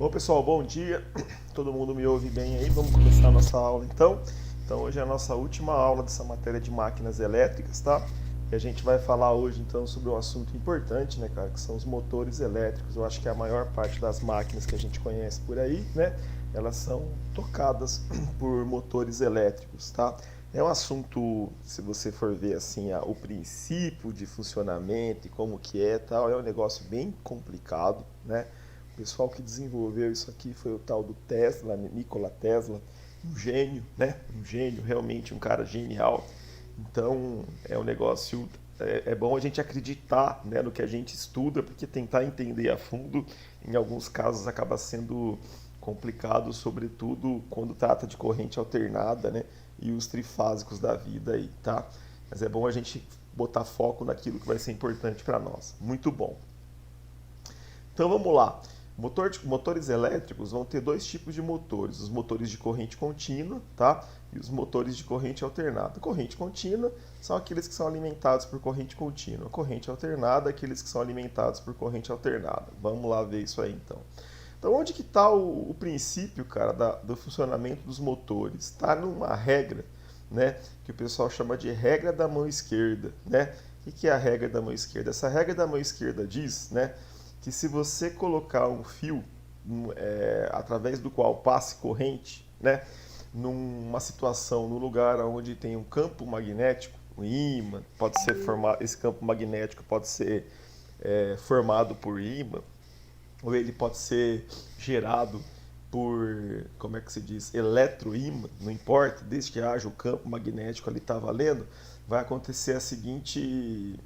Bom, pessoal, bom dia. Todo mundo me ouve bem aí? Vamos começar a nossa aula então. Então, hoje é a nossa última aula dessa matéria de máquinas elétricas, tá? E a gente vai falar hoje então sobre um assunto importante, né, cara, que são os motores elétricos. Eu acho que a maior parte das máquinas que a gente conhece por aí, né, elas são tocadas por motores elétricos, tá? É um assunto, se você for ver assim, o princípio de funcionamento e como que é, tal, é um negócio bem complicado, né? O pessoal que desenvolveu isso aqui foi o tal do Tesla, Nikola Tesla, um gênio, né? Um gênio, realmente um cara genial. Então é um negócio, é bom a gente acreditar, né, no que a gente estuda, porque tentar entender a fundo, em alguns casos acaba sendo complicado, sobretudo quando trata de corrente alternada, né? E os trifásicos da vida aí, tá? Mas é bom a gente botar foco naquilo que vai ser importante para nós. Muito bom. Então vamos lá. Motores elétricos vão ter dois tipos de motores: os motores de corrente contínua, tá? E os motores de corrente alternada. Corrente contínua são aqueles que são alimentados por corrente contínua. Corrente alternada, aqueles que são alimentados por corrente alternada. Vamos lá ver isso aí então. Então, onde que está o princípio, cara, do funcionamento dos motores? Está numa regra, né, que o pessoal chama de regra da mão esquerda, né? O que é a regra da mão esquerda? Essa regra da mão esquerda diz, né, que se você colocar um fio através do qual passe corrente, né, numa situação, num lugar onde tem um campo magnético, um ímã, pode ser formado, esse campo magnético pode ser formado por ímã, ou ele pode ser gerado por, como é que se diz, eletroímã, não importa, desde que haja o campo magnético ali tá valendo, vai acontecer a seguinte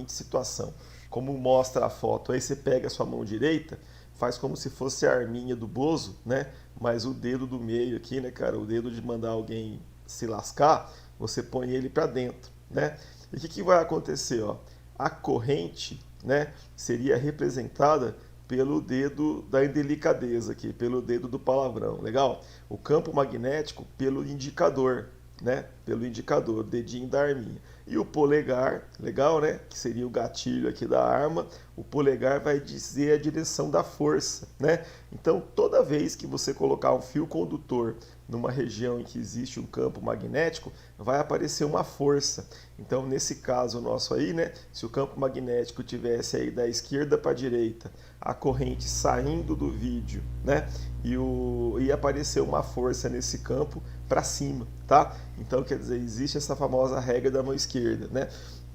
situação. Como mostra a foto, aí você pega a sua mão direita, faz como se fosse a arminha do Bozo, né? Mas o dedo do meio aqui, né, cara, o dedo de mandar alguém se lascar, você põe ele para dentro, né? E o que vai acontecer, ó? A corrente, né, seria representada pelo dedo da indelicadeza aqui, pelo dedo do palavrão, legal? O campo magnético pelo indicador, né? Pelo indicador, dedinho da arminha. E o polegar, legal, né? Que seria o gatilho aqui da arma. O polegar vai dizer a direção da força, né? Então, toda vez que você colocar um fio condutor numa região em que existe um campo magnético, vai aparecer uma força. Então, nesse caso nosso aí, né? Se o campo magnético tivesse aí da esquerda para a direita, a corrente saindo do vídeo, né? E aparecer uma força nesse campo para cima, tá? Então, quer dizer, existe essa famosa regra da mão esquerda, né?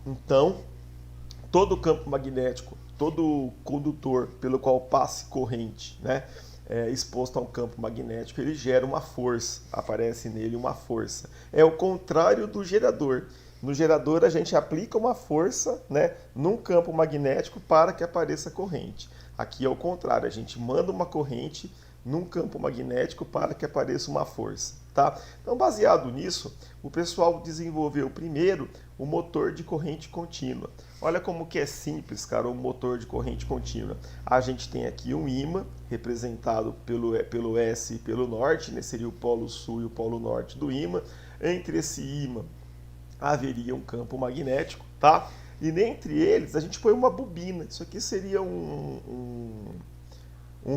Então, todo campo magnético, todo condutor pelo qual passe corrente, né, exposto a um campo magnético, ele gera uma força, aparece nele uma força. É o contrário do gerador. No gerador a gente aplica uma força, né, num campo magnético para que apareça corrente. Aqui é o contrário, a gente manda uma corrente num campo magnético para que apareça uma força, tá? Então, baseado nisso, o pessoal desenvolveu primeiro o motor de corrente contínua. Olha como que é simples, cara, o motor de corrente contínua. A gente tem aqui um ímã, representado pelo S e pelo norte, né? Seria o polo sul e o polo norte do ímã. Entre esse ímã haveria um campo magnético, tá? E entre eles a gente põe uma bobina. Isso aqui seria um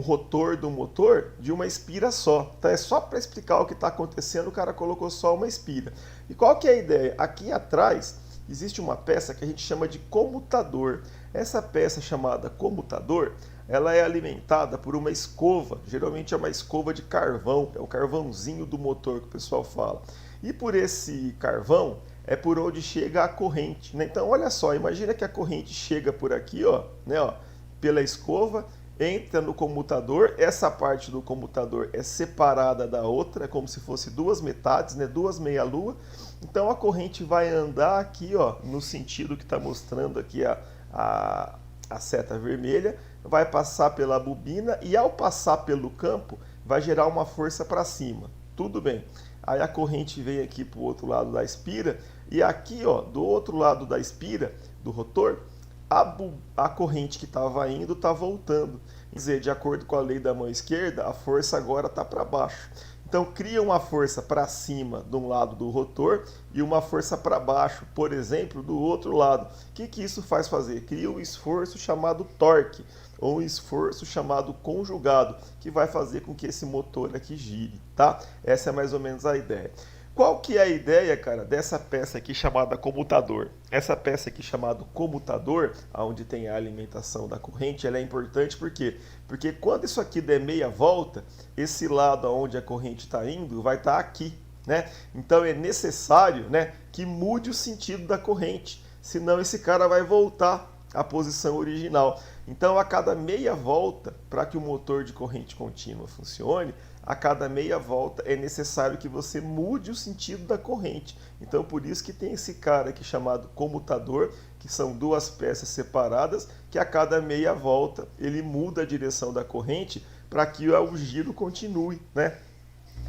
rotor do motor de uma espira só. Tá? É só para explicar o que está acontecendo, o cara colocou só uma espira. E qual que é a ideia? Aqui atrás existe uma peça que a gente chama de comutador. Essa peça chamada comutador, ela é alimentada por uma escova, geralmente é uma escova de carvão, é o carvãozinho do motor que o pessoal fala. E por esse carvão é por onde chega a corrente, né? Então olha só, imagina que a corrente chega por aqui, ó, né, ó, pela escova, entra no comutador, essa parte do comutador é separada da outra, é como se fosse duas metades, né, duas meia-lua. Então a corrente vai andar aqui, ó, no sentido que está mostrando aqui a seta vermelha, vai passar pela bobina e ao passar pelo campo vai gerar uma força para cima. Tudo bem. Aí a corrente vem aqui para o outro lado da espira e aqui, ó, do outro lado da espira, do rotor, a corrente que estava indo está voltando. Quer dizer, de acordo com a lei da mão esquerda, a força agora está para baixo. Então Então cria uma força para cima de um lado do rotor e uma força para baixo, por exemplo, do outro lado. O que isso faz fazer? Cria um esforço chamado torque, ou um esforço chamado conjugado, que vai fazer com que esse motor aqui gire, tá? Essa é mais ou menos a ideia. Qual que é a ideia, cara, dessa peça aqui chamada comutador? Essa peça aqui chamada comutador, onde tem a alimentação da corrente, ela é importante por quê? Porque quando isso aqui der meia volta, esse lado onde a corrente está indo vai estar aqui, né? Então é necessário, né, que mude o sentido da corrente, senão esse cara vai voltar à posição original. Então a cada meia volta, para que o motor de corrente contínua funcione, a cada meia volta é necessário que você mude o sentido da corrente. Então por isso que tem esse cara aqui chamado comutador, que são duas peças separadas, que a cada meia volta ele muda a direção da corrente para que o giro continue, né?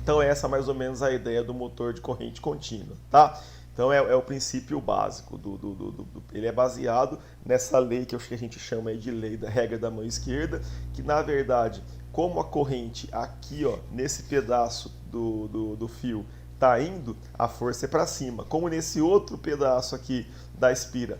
Então essa é mais ou menos a ideia do motor de corrente contínua, tá? Então é o princípio básico, ele é baseado nessa lei que a gente chama aí de lei da regra da mão esquerda, que na verdade, como a corrente aqui, ó, nesse pedaço do fio está indo, a força é para cima. Como nesse outro pedaço aqui da espira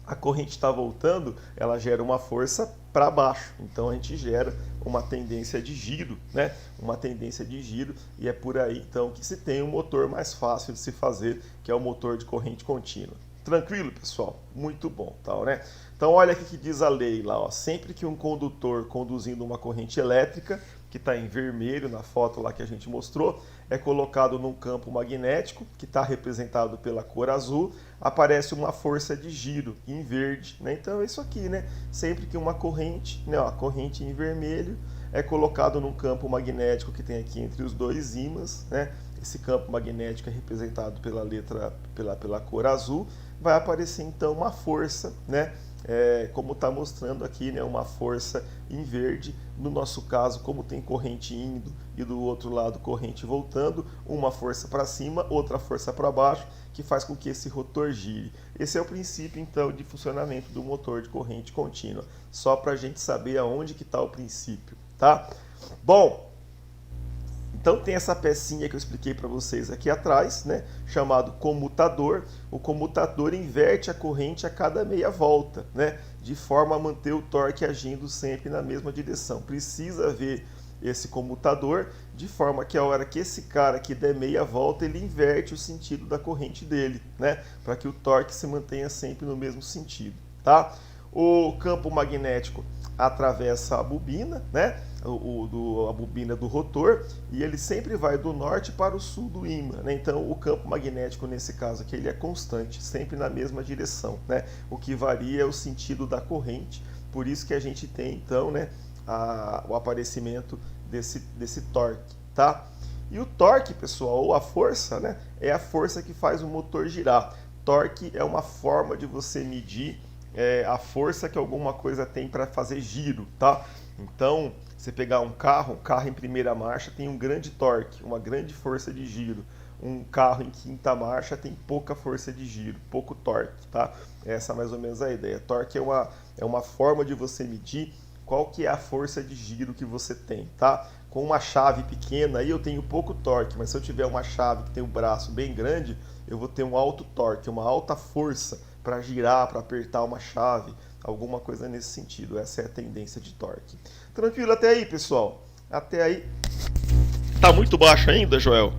a corrente está voltando, ela gera uma força para baixo. Então a gente gera uma tendência de giro, né? Uma tendência de giro, e é por aí então que se tem um motor mais fácil de se fazer, que é o motor de corrente contínua. Tranquilo, pessoal? Muito bom, tal, né? Então olha o que diz a lei lá, ó. Sempre que um condutor conduzindo uma corrente elétrica, que está em vermelho na foto lá que a gente mostrou, é colocado num campo magnético, que está representado pela cor azul, aparece uma força de giro em verde, né? Então é isso aqui, né? Sempre que uma corrente, né, ó, a corrente em vermelho, é colocado num campo magnético que tem aqui entre os dois ímãs, né? Esse campo magnético é representado pela cor azul, vai aparecer então uma força, né? Como está mostrando aqui, né, uma força em verde. No nosso caso, como tem corrente indo e do outro lado corrente voltando, uma força para cima, outra força para baixo, que faz com que esse rotor gire. Esse é o princípio então de funcionamento do motor de corrente contínua, só para a gente saber aonde que está o princípio, tá? Bom, então tem essa pecinha que eu expliquei para vocês aqui atrás, né, chamado comutador. O comutador inverte a corrente a cada meia volta, né, de forma a manter o torque agindo sempre na mesma direção. Precisa ver esse comutador de forma que a hora que esse cara aqui der meia volta, ele inverte o sentido da corrente dele, né, para que o torque se mantenha sempre no mesmo sentido, tá? O campo magnético atravessa a bobina, né? A bobina do rotor, e ele sempre vai do norte para o sul do ímã, né? Então o campo magnético nesse caso aqui ele é constante, sempre na mesma direção, né? O que varia é o sentido da corrente, por isso que a gente tem então, né, o aparecimento desse torque, tá? E o torque, pessoal, ou a força, né, é a força que faz o motor girar. Torque é uma forma de você medir a força que alguma coisa tem para fazer giro, tá? Então, você pegar um carro em primeira marcha tem um grande torque, uma grande força de giro. Um carro em quinta marcha tem pouca força de giro, pouco torque, tá? Essa é mais ou menos a ideia. Torque é uma forma de você medir qual que é a força de giro que você tem, tá? Com uma chave pequena aí eu tenho pouco torque, mas se eu tiver uma chave que tem um braço bem grande, eu vou ter um alto torque, uma alta força para girar, para apertar uma chave, alguma coisa nesse sentido. Essa é a tendência de torque. Tranquilo até aí, pessoal? Até aí. Tá muito baixo ainda, Joel?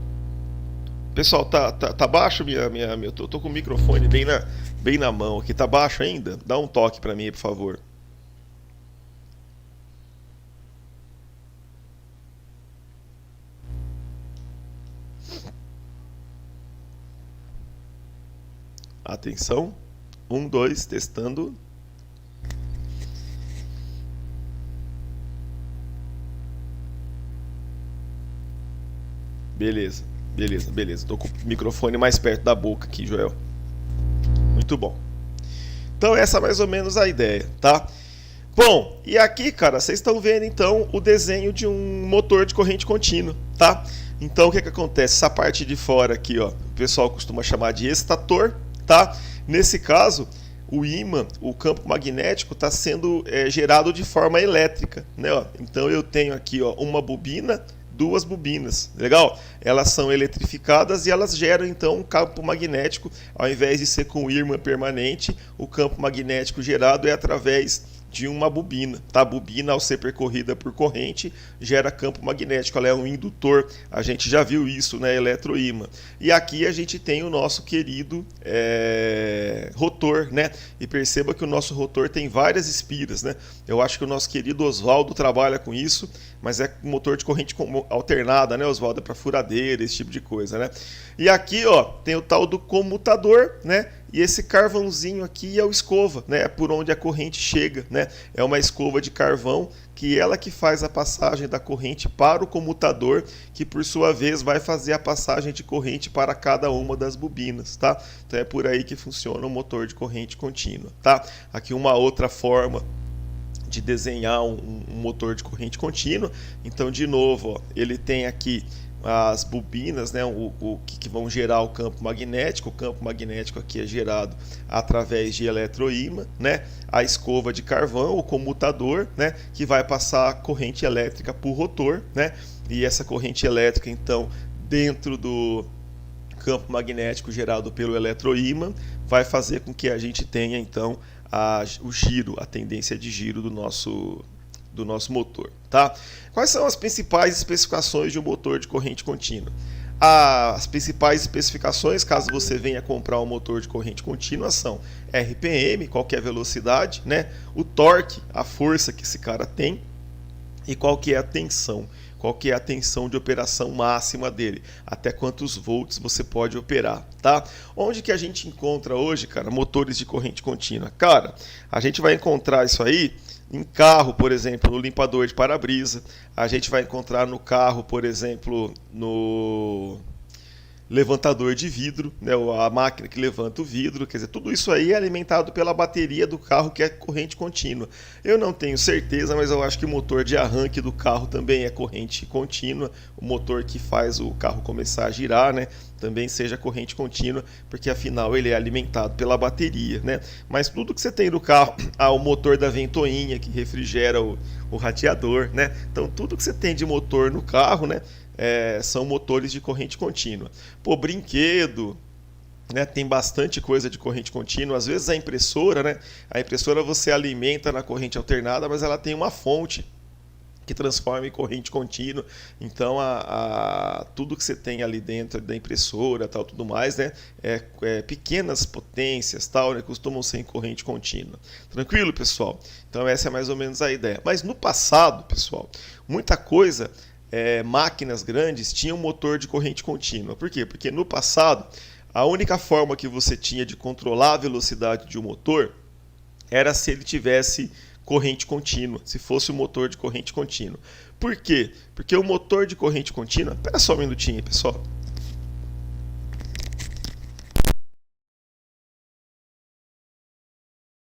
Pessoal, tá baixo eu tô com o microfone bem na mão aqui. Tá baixo ainda? Dá um toque para mim aí, por favor. Atenção. 1, 2, testando. Beleza. Tô com o microfone mais perto da boca aqui, Joel. Muito bom. Então essa é mais ou menos a ideia, tá? Bom, e aqui, cara, vocês estão vendo então o desenho de um motor de corrente contínua, tá? Então o que acontece? Essa parte de fora aqui, ó, o pessoal costuma chamar de estator, tá? Nesse caso, o ímã, o campo magnético, está sendo gerado de forma elétrica, né? Ó. Então eu tenho aqui, ó, uma bobina, duas bobinas, legal? Elas são eletrificadas e elas geram então um campo magnético, ao invés de ser com ímã permanente, o campo magnético gerado é através de uma bobina, tá? A bobina, ao ser percorrida por corrente, gera campo magnético, ela é um indutor, a gente já viu isso, né? Eletroímã. E aqui a gente tem o nosso querido rotor, né? E perceba que o nosso rotor tem várias espiras, né? Eu acho que o nosso querido Oswaldo trabalha com isso, mas é motor de corrente alternada, né, Oswaldo? É para furadeira, esse tipo de coisa, né? E aqui, ó, tem o tal do comutador, né? E esse carvãozinho aqui é o escova, né? É por onde a corrente chega, né? É uma escova de carvão que ela que faz a passagem da corrente para o comutador, que por sua vez vai fazer a passagem de corrente para cada uma das bobinas, tá? Então é por aí que funciona o motor de corrente contínua, tá? Aqui uma outra forma de desenhar um motor de corrente contínua. Então, de novo, ó, ele tem aqui as bobinas, né, que vão gerar o campo magnético. O campo magnético aqui é gerado através de eletroímã, né? A escova de carvão, o comutador, né, que vai passar a corrente elétrica por rotor, né? E essa corrente elétrica, então, dentro do campo magnético gerado pelo eletroímã, vai fazer com que a gente tenha, então, o giro, a tendência de giro do nosso motor, tá? Quais são as principais especificações de um motor de corrente contínua? As principais especificações, caso você venha comprar um motor de corrente contínua, são RPM, qual que é a velocidade, né? O torque, a força que esse cara tem, e qual que é a tensão. Qual que é a tensão de operação máxima dele, até quantos volts você pode operar, tá? Onde que a gente encontra hoje, cara, motores de corrente contínua? Cara, a gente vai encontrar isso aí em carro, por exemplo, no limpador de para-brisa, a gente vai encontrar no carro, por exemplo, no levantador de vidro, né, a máquina que levanta o vidro, quer dizer, tudo isso aí é alimentado pela bateria do carro, que é corrente contínua. Eu não tenho certeza, mas eu acho que o motor de arranque do carro também é corrente contínua, o motor que faz o carro começar a girar, né, também seja corrente contínua, porque afinal ele é alimentado pela bateria, né? Mas tudo que você tem no carro, o motor da ventoinha que refrigera o radiador, né? Então tudo que você tem de motor no carro, né, são motores de corrente contínua. Pô, brinquedo, né, tem bastante coisa de corrente contínua. Às vezes a impressora, né, a impressora você alimenta na corrente alternada, mas ela tem uma fonte que transforma em corrente contínua. Então tudo que você tem ali dentro da impressora, tal, tudo mais, né, pequenas potências, tal, né, costumam ser em corrente contínua. Tranquilo, pessoal? Então essa é mais ou menos a ideia. Mas no passado, pessoal, muita coisa, máquinas grandes tinham motor de corrente contínua. Por quê? Porque no passado a única forma que você tinha de controlar a velocidade de um motor era se ele tivesse corrente contínua, se fosse um motor de corrente contínua. Por quê? Porque o motor de corrente contínua... Espera só um minutinho aí, pessoal.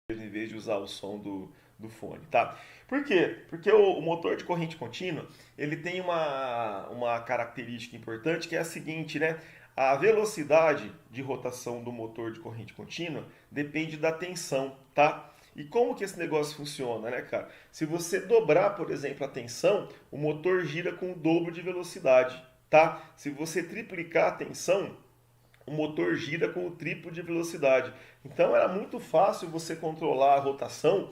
Em vez de usar o som do fone, tá? Por quê? Porque o motor de corrente contínua, ele tem uma característica importante, que é a seguinte, né? A velocidade de rotação do motor de corrente contínua depende da tensão, tá? E como que esse negócio funciona, né, cara? Se você dobrar, por exemplo, a tensão, o motor gira com o dobro de velocidade, tá? Se você triplicar a tensão, o motor gira com o triplo de velocidade. Então era muito fácil você controlar a rotação,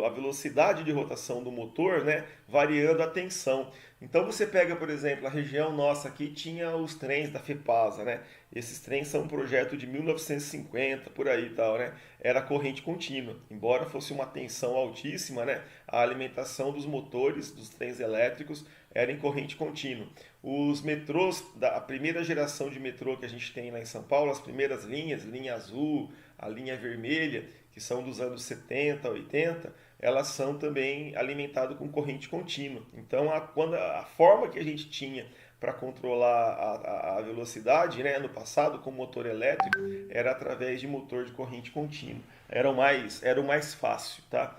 a velocidade de rotação do motor, né, variando a tensão. Então você pega, por exemplo, a região nossa aqui tinha os trens da FEPASA, né? Esses trens são um projeto de 1950, por aí e tal, né? Era corrente contínua. Embora fosse uma tensão altíssima, né, a alimentação dos motores dos trens elétricos era em corrente contínua. Os metrôs, a primeira geração de metrô que a gente tem lá em São Paulo, as primeiras linhas, linha azul, a linha vermelha, que são dos anos 70, 80, elas são também alimentadas com corrente contínua. Então, a forma que a gente tinha para controlar a velocidade, né, no passado, com motor elétrico, era através de motor de corrente contínua. Era o mais fácil, tá?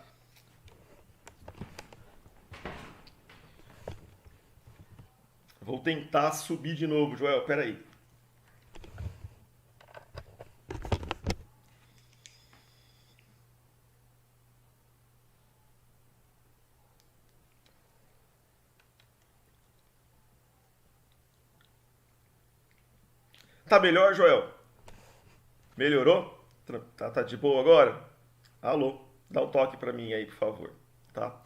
Vou tentar subir de novo, Joel, peraí. Tá melhor, Joel? Melhorou? Tá de boa agora? Alô? Dá um toque pra mim aí, por favor. Tá?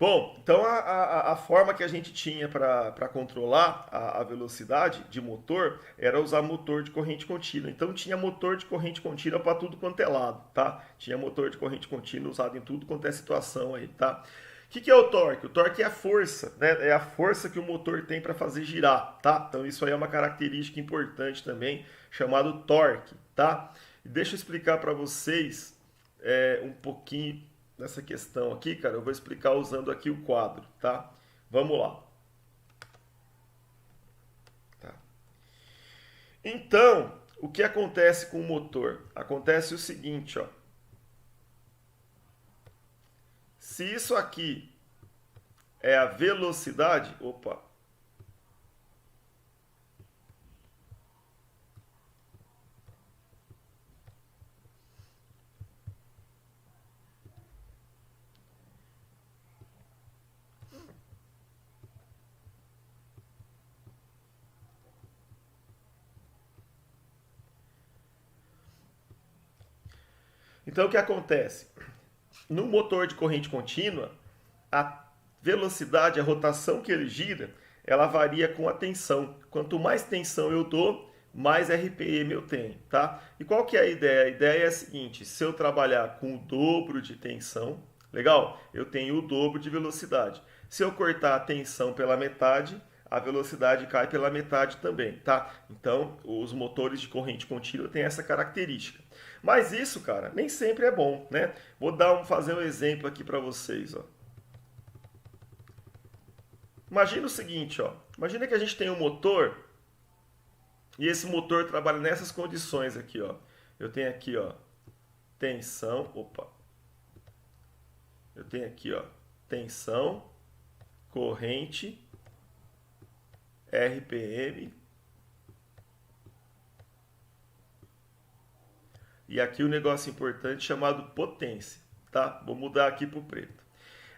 Bom, então a forma que a gente tinha para controlar a velocidade de motor era usar motor de corrente contínua. Então tinha motor de corrente contínua para tudo quanto é lado, tá? Tinha motor de corrente contínua usado em tudo quanto é situação aí, tá? O que é o torque? O torque é a força, né? É a força que o motor tem para fazer girar, tá? Então isso aí é uma característica importante também, chamado torque, tá? E deixa eu explicar para vocês um pouquinho nessa questão aqui, cara. Eu vou explicar usando aqui o quadro, tá? Vamos lá. Tá. Então, o que acontece com o motor? Acontece o seguinte, ó. Se isso aqui é a velocidade, opa. Então o que acontece? No motor de corrente contínua, a velocidade, a rotação que ele gira, ela varia com a tensão. Quanto mais tensão eu dou, mais RPM eu tenho, tá? E qual que é a ideia? A ideia é a seguinte: se eu trabalhar com o dobro de tensão, legal? Eu tenho o dobro de velocidade. Se eu cortar a tensão pela metade, a velocidade cai pela metade também, tá? Então, os motores de corrente contínua têm essa característica. Mas isso, cara, nem sempre é bom, né? Vou fazer um exemplo aqui para vocês, ó. Imagina o seguinte, ó. Imagina que a gente tem um motor e esse motor trabalha nessas condições aqui, ó. Eu tenho aqui, ó, tensão, opa. Eu tenho aqui, ó, tensão, corrente, RPM. E aqui o negócio importante chamado potência, tá? Vou mudar aqui para o preto.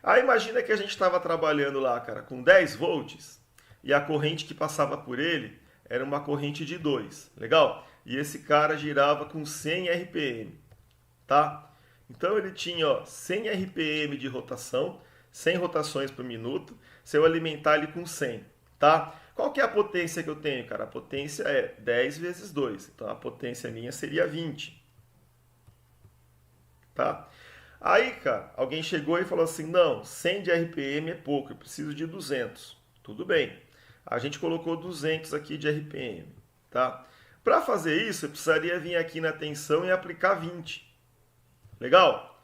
Aí imagina que a gente estava trabalhando lá, cara, com 10 volts e a corrente que passava por ele era uma corrente de 2, legal? E esse cara girava com 100 RPM, tá? Então ele tinha, ó, 100 RPM de rotação, 100 rotações por minuto, se eu alimentar ele com 100, tá? Qual que é a potência que eu tenho, cara? A potência é 10 vezes 2, então a potência minha seria 20. Tá? Aí, cara, alguém chegou e falou assim: não, 100 de RPM é pouco, eu preciso de 200. Tudo bem. A gente colocou 200 aqui de RPM, tá? Para fazer isso, eu precisaria vir aqui na tensão e aplicar 20. Legal?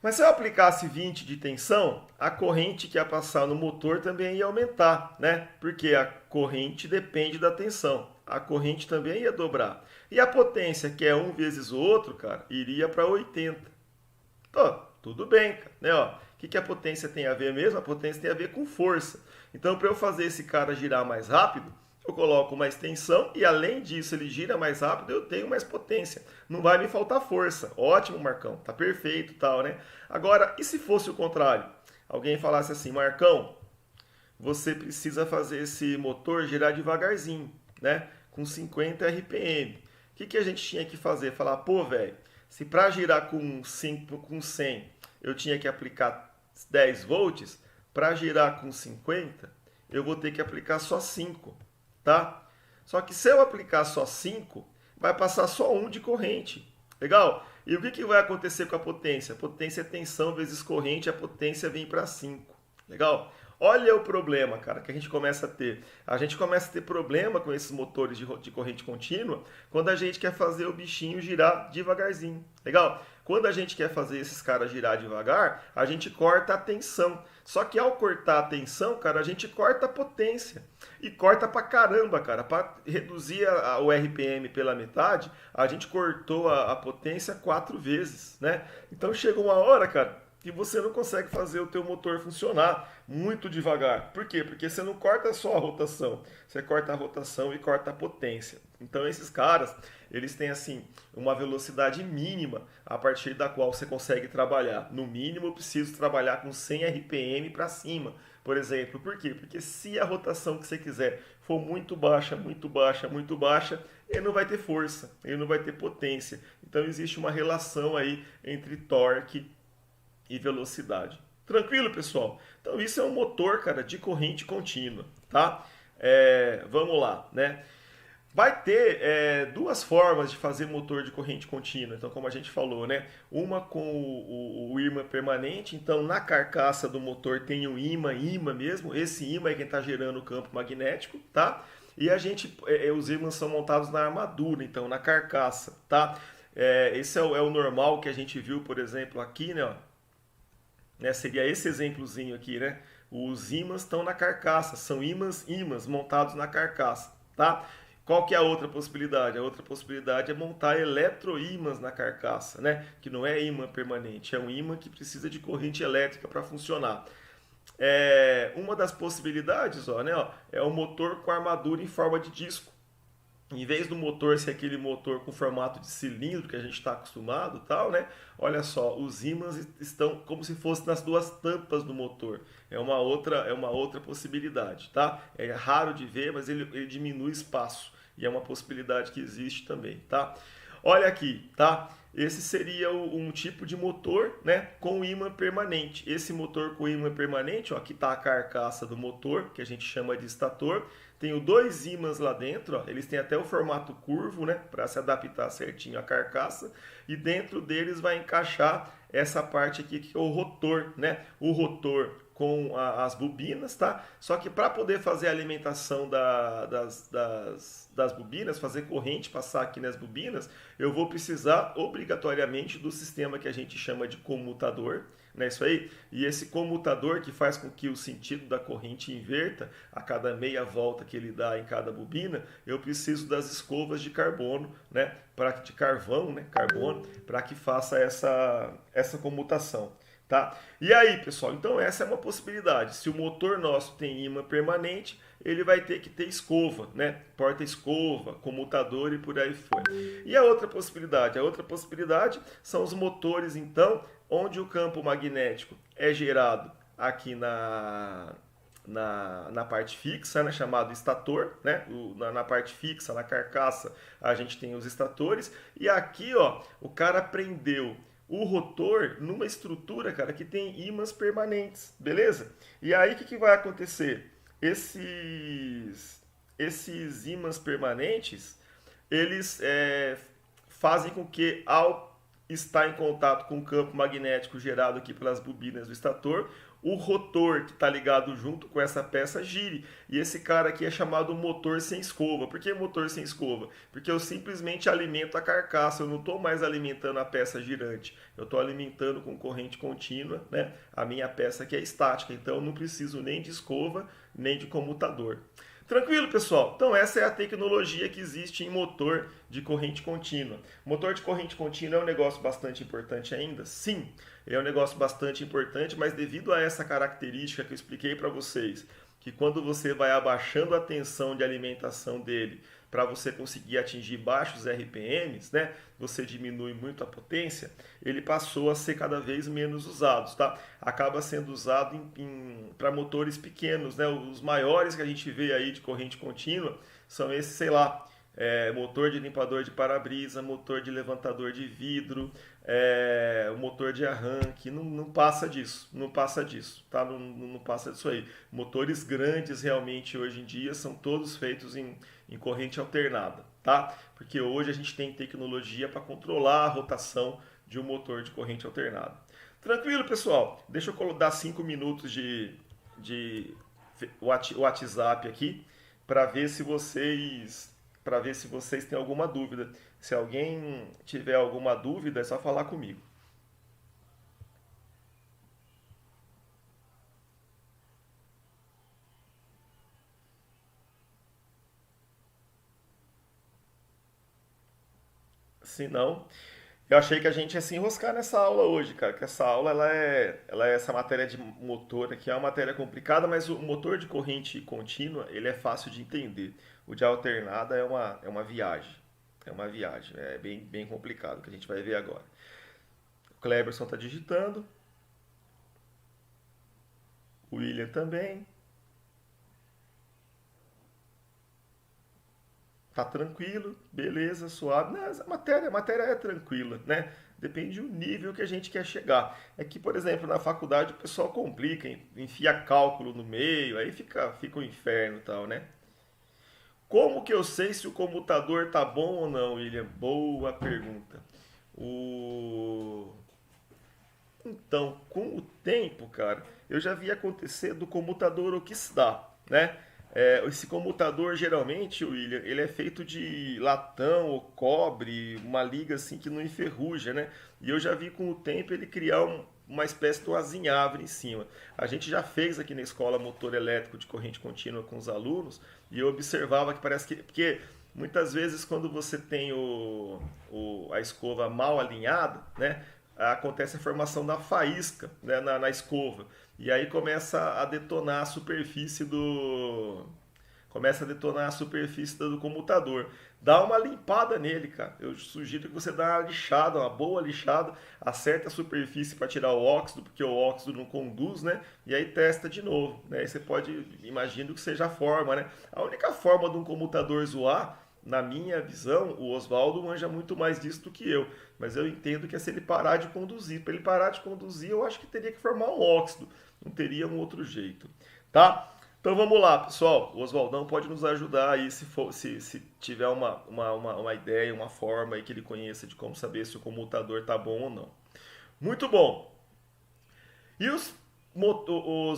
Mas se eu aplicasse 20 de tensão, a corrente que ia passar no motor também ia aumentar, né? Porque a corrente depende da tensão. A corrente também ia dobrar. E a potência, que é 1 vezes o outro, cara, iria para 80. Então, tudo bem, cara, né? Ó, o que a potência tem a ver mesmo? A potência tem a ver com força. Então, para eu fazer esse cara girar mais rápido, eu coloco mais tensão e, além disso, ele gira mais rápido, eu tenho mais potência. Não vai me faltar força. Ótimo, Marcão. Tá perfeito e tal, né? Agora, e se fosse o contrário? Alguém falasse assim: Marcão, você precisa fazer esse motor girar devagarzinho, né? Com 50 RPM. O que a gente tinha que fazer? Falar, pô, velho, se para girar com 100 eu tinha que aplicar 10 volts, para girar com 50 eu vou ter que aplicar só 5, tá? Só que se eu aplicar só 5, vai passar só 1 de corrente. Legal? E o que vai acontecer com a potência? A potência é tensão vezes corrente, a potência vem para 5. Legal? Olha o problema, cara, que a gente começa a ter. A gente começa a ter problema com esses motores de corrente contínua quando a gente quer fazer o bichinho girar devagarzinho. Legal? Quando a gente quer fazer esses caras girar devagar, a gente corta a tensão. Só que ao cortar a tensão, cara, a gente corta a potência. E corta pra caramba, cara. Para reduzir o RPM pela metade, a gente cortou a potência 4 vezes, né? Então chega uma hora, cara, que você não consegue fazer o teu motor funcionar muito devagar. Por quê? Porque você não corta só a rotação, você corta a rotação e corta a potência. Então esses caras, eles têm assim uma velocidade mínima a partir da qual você consegue trabalhar. No mínimo eu preciso trabalhar com 100 RPM para cima Por exemplo, por quê? Porque se a rotação que você quiser for muito baixa, muito baixa, muito baixa, ele não vai ter força, ele não vai ter potência. Então existe uma relação aí entre torque e velocidade. Tranquilo, pessoal? Então isso é um motor, cara, de corrente contínua, tá? Vamos lá, né? Vai ter duas formas de fazer motor de corrente contínua. Então, como a gente falou, né? Uma com o ímã permanente. Então, na carcaça do motor tem um ímã mesmo. Esse ímã é quem está gerando o campo magnético, tá? E os ímãs são montados na armadura, então na carcaça, tá? Esse é o normal que a gente viu, por exemplo, aqui, né? Seria esse exemplozinho aqui, né? Os ímãs estão na carcaça, são ímãs montados na carcaça, tá? Qual que é a outra possibilidade? A outra possibilidade é montar eletroímãs na carcaça, né? Que não é ímã permanente, é um ímã que precisa de corrente elétrica para funcionar. Uma das possibilidades, é o motor com armadura em forma de disco. Em vez do motor ser aquele motor com formato de cilindro que a gente está acostumado, tal, né? Olha só, os ímãs estão como se fossem nas duas tampas do motor. É uma outra possibilidade, tá? É raro de ver, mas ele diminui espaço e é uma possibilidade que existe também, tá? Olha aqui, tá? Esse seria um tipo de motor, né, com ímã permanente. Esse motor com ímã permanente, ó, aqui está a carcaça do motor, que a gente chama de estator. Tenho dois ímãs lá dentro, ó, eles têm até o formato curvo, né, para se adaptar certinho à carcaça. E dentro deles vai encaixar essa parte aqui que é o rotor, né? O rotor com as bobinas, tá? Só que para poder fazer a alimentação das bobinas, fazer corrente passar aqui nas bobinas, eu vou precisar obrigatoriamente do sistema que a gente chama de comutador, né? Isso aí. E esse comutador que faz com que o sentido da corrente inverta a cada meia volta que ele dá em cada bobina, eu preciso das escovas de carbono, né? De carvão, né? Carbono, para que faça essa comutação. Tá? E aí, pessoal, então essa é uma possibilidade. Se o motor nosso tem ímã permanente, ele vai ter que ter escova, né? Porta-escova, comutador e por aí foi. E a outra possibilidade? A outra possibilidade são os motores, então, onde o campo magnético é gerado aqui na parte fixa, né, chamado estator, né? Na parte fixa, na carcaça, a gente tem os estatores. E aqui, ó, o cara prendeu o rotor numa estrutura, cara, que tem ímãs permanentes, beleza? E aí o que vai acontecer? Esses ímãs permanentes, eles fazem com que, ao estar em contato com o campo magnético gerado aqui pelas bobinas do estator, o rotor que está ligado junto com essa peça gire. E esse cara aqui é chamado motor sem escova. Por que motor sem escova? Porque eu simplesmente alimento a carcaça, eu não estou mais alimentando a peça girante. Eu estou alimentando com corrente contínua, né, a minha peça que é estática. Então eu não preciso nem de escova, nem de comutador. Tranquilo, pessoal? Então essa é a tecnologia que existe em motor de corrente contínua. Motor de corrente contínua é um negócio bastante importante ainda? Sim, é um negócio bastante importante, mas devido a essa característica que eu expliquei para vocês, que quando você vai abaixando a tensão de alimentação dele para você conseguir atingir baixos RPMs, né, você diminui muito a potência, ele passou a ser cada vez menos usado, tá? Acaba sendo usado para motores pequenos, né? Os maiores que a gente vê aí de corrente contínua são esses, sei lá, motor de limpador de para-brisa, motor de levantador de vidro, o motor de arranque, não passa disso, tá? Não passa disso aí. Motores grandes realmente hoje em dia são todos feitos em corrente alternada, tá? Porque hoje a gente tem tecnologia para controlar a rotação de um motor de corrente alternada. Tranquilo, pessoal? Deixa eu dar 5 minutos de WhatsApp aqui para ver se vocês têm alguma dúvida. Se alguém tiver alguma dúvida, é só falar comigo. Se não, eu achei que a gente ia se enroscar nessa aula hoje, cara, que essa aula essa matéria de motor aqui é uma matéria complicada, mas o motor de corrente contínua, ele é fácil de entender. O de alternada é uma viagem. É uma viagem, é bem complicado, que a gente vai ver agora. O Cleberson está digitando. O William também. Tá tranquilo, beleza, suave. Não, a matéria é tranquila, né? Depende do nível que a gente quer chegar. É que, por exemplo, na faculdade o pessoal complica, enfia cálculo no meio, aí fica um inferno e tal, né? Como que eu sei se o computador tá bom ou não, William? Boa pergunta. O... Então, com o tempo, cara, eu já vi acontecer do computador oxidar, né? Esse computador, geralmente, William, ele é feito de latão ou cobre, uma liga assim que não enferruja, né? E eu já vi com o tempo ele criar uma espécie de um azinhavre em cima. A gente já fez aqui na escola motor elétrico de corrente contínua com os alunos e eu observava que parece que... Porque muitas vezes quando você tem a escova mal alinhada, né? Acontece a formação da faísca, né, na escova. E aí começa a detonar a superfície do computador. Dá uma limpada nele, cara. Eu sugiro que você dê uma lixada, uma boa lixada, acerta a superfície para tirar o óxido, porque o óxido não conduz, né? E aí testa de novo, né? Aí você pode, imagino que seja a forma, né? A única forma de um computador zoar, na minha visão, o Oswaldo manja muito mais disso do que eu. Mas eu entendo que é se ele parar de conduzir. Para ele parar de conduzir, eu acho que teria que formar um óxido. Não teria um outro jeito. Tá? Então vamos lá, pessoal. O Oswaldão pode nos ajudar aí se tiver uma ideia, uma forma aí que ele conheça de como saber se o comutador tá bom ou não. Muito bom. E os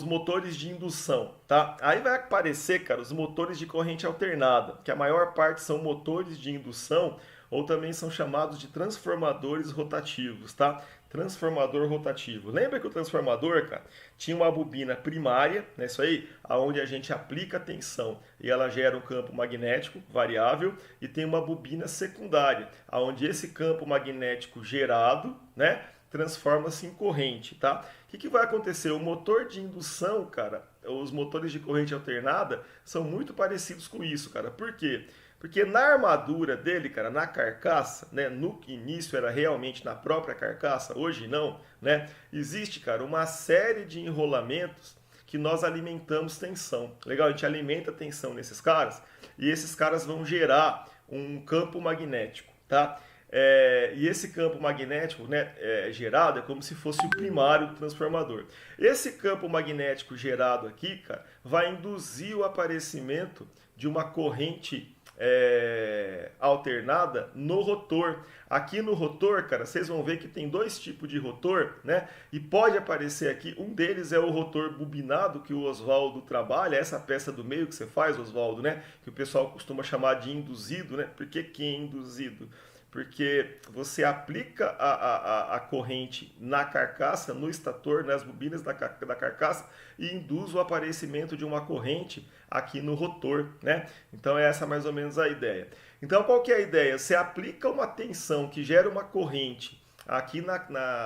motores de indução, tá? Aí vai aparecer, cara, os motores de corrente alternada, que a maior parte são motores de indução ou também são chamados de transformadores rotativos, tá? Transformador rotativo. Lembra que o transformador, cara, tinha uma bobina primária, né, isso aí, aonde a gente aplica a tensão e ela gera um campo magnético variável, e tem uma bobina secundária, aonde esse campo magnético gerado, né, transforma-se em corrente, tá? O que vai acontecer? O motor de indução, cara, os motores de corrente alternada são muito parecidos com isso, cara. Por quê? Porque na armadura dele, cara, na carcaça, né, no início era realmente na própria carcaça, hoje não, né? Existe, cara, uma série de enrolamentos que nós alimentamos tensão. Legal, a gente alimenta tensão nesses caras e esses caras vão gerar um campo magnético, tá? E esse campo magnético, né, gerado é como se fosse o primário do transformador. Esse campo magnético gerado aqui, cara, vai induzir o aparecimento de uma corrente alternada no rotor. Aqui no rotor, cara, vocês vão ver que tem dois tipos de rotor, né? E pode aparecer aqui, um deles é o rotor bobinado que o Oswaldo trabalha, essa peça do meio que você faz, Oswaldo, né? Que o pessoal costuma chamar de induzido, né? Por que é induzido? Porque você aplica a corrente na carcaça, no estator, nas bobinas da carcaça e induz o aparecimento de uma corrente aqui no rotor, né? Então é essa mais ou menos a ideia. Então qual que é a ideia? Você aplica uma tensão que gera uma corrente aqui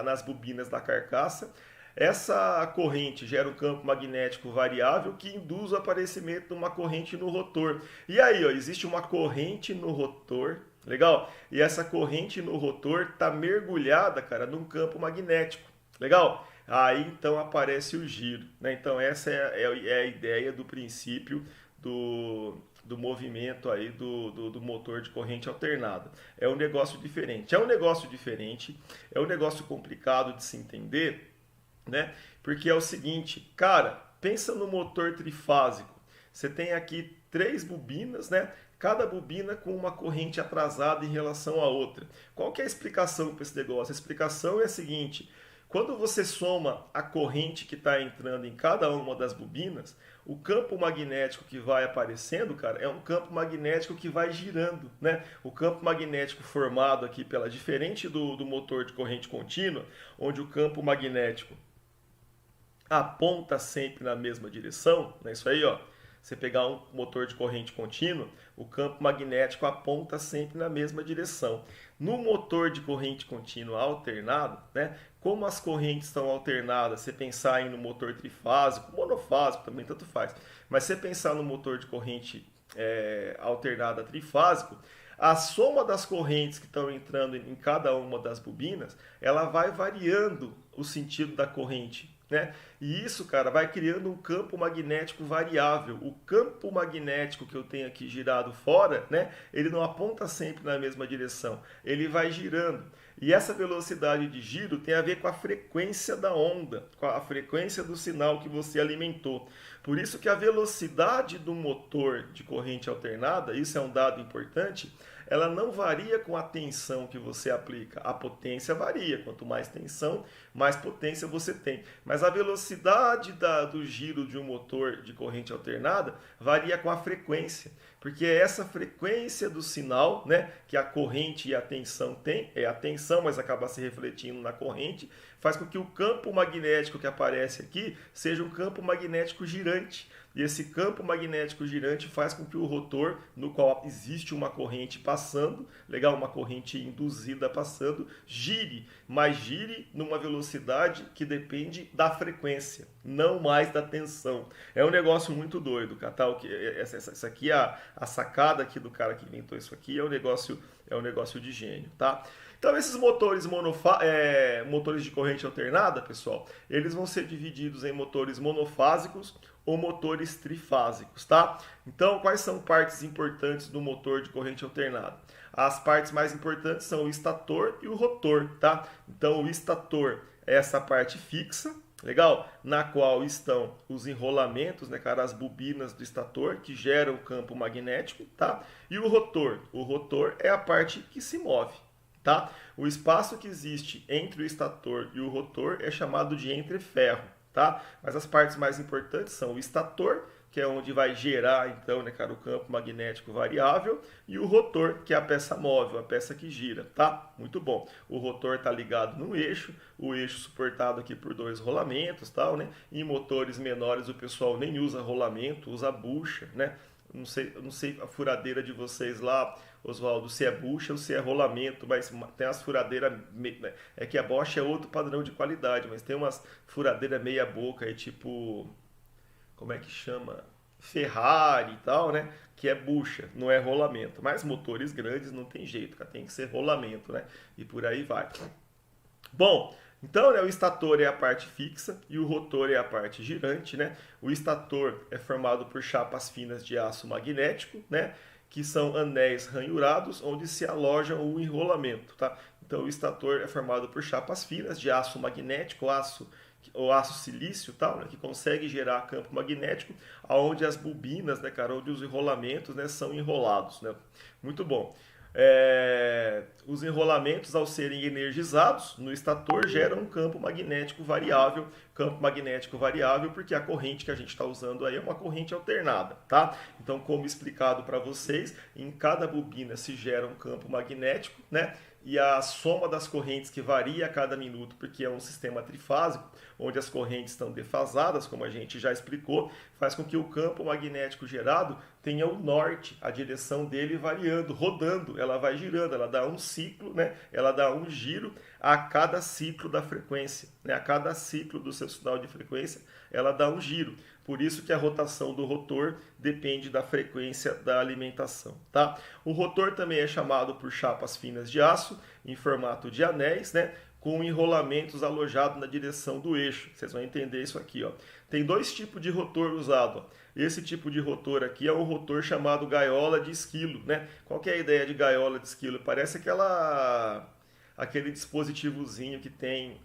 nas bobinas da carcaça. Essa corrente gera um campo magnético variável que induz o aparecimento de uma corrente no rotor. E aí, ó, existe uma corrente no rotor. Legal? E essa corrente no rotor está mergulhada, cara, num campo magnético. Legal? Aí então aparece o giro, né? Então essa é a ideia do princípio do movimento aí do motor de corrente alternada. É um negócio diferente. É um negócio diferente, é um negócio complicado de se entender, né? Porque é o seguinte, cara, pensa no motor trifásico. Você tem aqui 3 bobinas, né? Cada bobina com uma corrente atrasada em relação à outra. Qual que é a explicação para esse negócio? A explicação é a seguinte: quando você soma a corrente que está entrando em cada uma das bobinas, o campo magnético que vai aparecendo, cara, é um campo magnético que vai girando, né? O campo magnético formado aqui diferente do motor de corrente contínua, onde o campo magnético aponta sempre na mesma direção, né? Isso aí, ó. Você pegar um motor de corrente contínua, o campo magnético aponta sempre na mesma direção. No motor de corrente contínua alternado, né, como as correntes estão alternadas, você pensar aí no motor trifásico, monofásico também, tanto faz, mas você pensar no motor de corrente alternada trifásico, a soma das correntes que estão entrando em cada uma das bobinas, ela vai variando o sentido da corrente né? E isso, cara, vai criando um campo magnético variável. O campo magnético que eu tenho aqui girado fora, né? Ele não aponta sempre na mesma direção, ele vai girando. E essa velocidade de giro tem a ver com a frequência da onda, com a frequência do sinal que você alimentou. Por isso que a velocidade do motor de corrente alternada, isso é um dado importante, ela não varia com a tensão que você aplica. A potência varia, quanto mais tensão, mais potência você tem. Mas a velocidade do giro de um motor de corrente alternada varia com a frequência, porque é essa frequência do sinal, né, que a corrente e a tensão tem, é a tensão, mas acaba se refletindo na corrente, faz com que o campo magnético que aparece aqui seja um campo magnético girante. E esse campo magnético girante faz com que o rotor, no qual existe uma corrente passando, legal, uma corrente induzida passando, gire, mas gire numa velocidade que depende da frequência, não mais da tensão. É um negócio muito doido, Catal. Essa aqui é a sacada aqui do cara que inventou isso aqui, é um negócio de gênio, tá? Então esses motores motores de corrente alternada, pessoal, eles vão ser divididos em motores monofásicos ou motores trifásicos, tá? Então quais são partes importantes do motor de corrente alternada? As partes mais importantes são o estator e o rotor, tá? Então o estator é essa parte fixa, legal? Na qual estão os enrolamentos, né, cara, as bobinas do estator que geram o campo magnético, tá? E o rotor é a parte que se move. Tá? O espaço que existe entre o estator e o rotor é chamado de entreferro, tá? Mas as partes mais importantes são o estator, que é onde vai gerar, então, né, cara, o campo magnético variável, e o rotor, que é a peça móvel, a peça que gira, tá? Muito bom. O rotor está ligado no eixo, o eixo suportado aqui por 2 rolamentos, tal, né? Em motores menores o pessoal nem usa rolamento, usa bucha, né? Não sei a furadeira de vocês lá, Oswaldo, se é bucha ou se é rolamento, mas tem umas furadeiras, é que a Bosch é outro padrão de qualidade, mas tem umas furadeiras meia boca aí, tipo, como é que chama? Ferrari e tal, né? Que é bucha, não é rolamento. Mas motores grandes não tem jeito, cara, tem que ser rolamento, né? E por aí vai. Bom, então, né, o estator é a parte fixa e o rotor é a parte girante, né? O estator é formado por chapas finas de aço magnético, né? Que são anéis ranhurados onde se aloja o enrolamento, tá? Então, o estator é formado por chapas finas de aço magnético, ou aço silício, tal, né? Que consegue gerar campo magnético, aonde as bobinas, né, cara, onde os enrolamentos, né, são enrolados, né? Muito bom. Os enrolamentos, ao serem energizados no estator, geram um campo magnético variável, porque a corrente que a gente está usando aí é uma corrente alternada, tá? Então, como explicado para vocês, em cada bobina se gera um campo magnético, né? E a soma das correntes, que varia a cada minuto, porque é um sistema trifásico, onde as correntes estão defasadas, como a gente já explicou, faz com que o campo magnético gerado tenha o norte, a direção dele variando, rodando, ela vai girando, ela dá um ciclo, né? Ela dá um giro a cada ciclo da frequência, né? A cada ciclo do seu sinal de frequência, ela dá um giro. Por isso que a rotação do rotor depende da frequência da alimentação, tá? O rotor também é chamado por chapas finas de aço, em formato de anéis, né? Com enrolamentos alojados na direção do eixo. Vocês vão entender isso aqui, ó. Tem 2 tipos de rotor usado, ó. Esse tipo de rotor aqui é um rotor chamado gaiola de esquilo, né? Qual que é a ideia de gaiola de esquilo? Parece aquele dispositivozinho que tem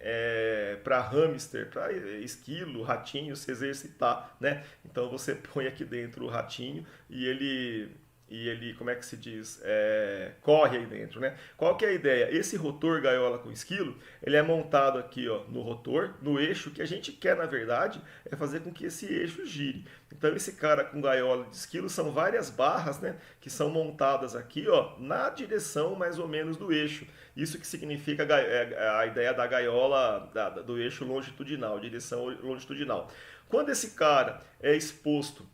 para hamster, para esquilo, ratinho se exercitar, né? Então você põe aqui dentro o ratinho e ele, como é que se diz, corre aí dentro, né? Qual que é a ideia? Esse rotor gaiola com esquilo, ele é montado aqui, ó, no rotor, no eixo. O que a gente quer, na verdade, é fazer com que esse eixo gire. Então esse cara com gaiola de esquilo são várias barras, né, que são montadas aqui, ó, na direção mais ou menos do eixo. Isso que significa a ideia da gaiola do eixo longitudinal, direção longitudinal. Quando esse cara é exposto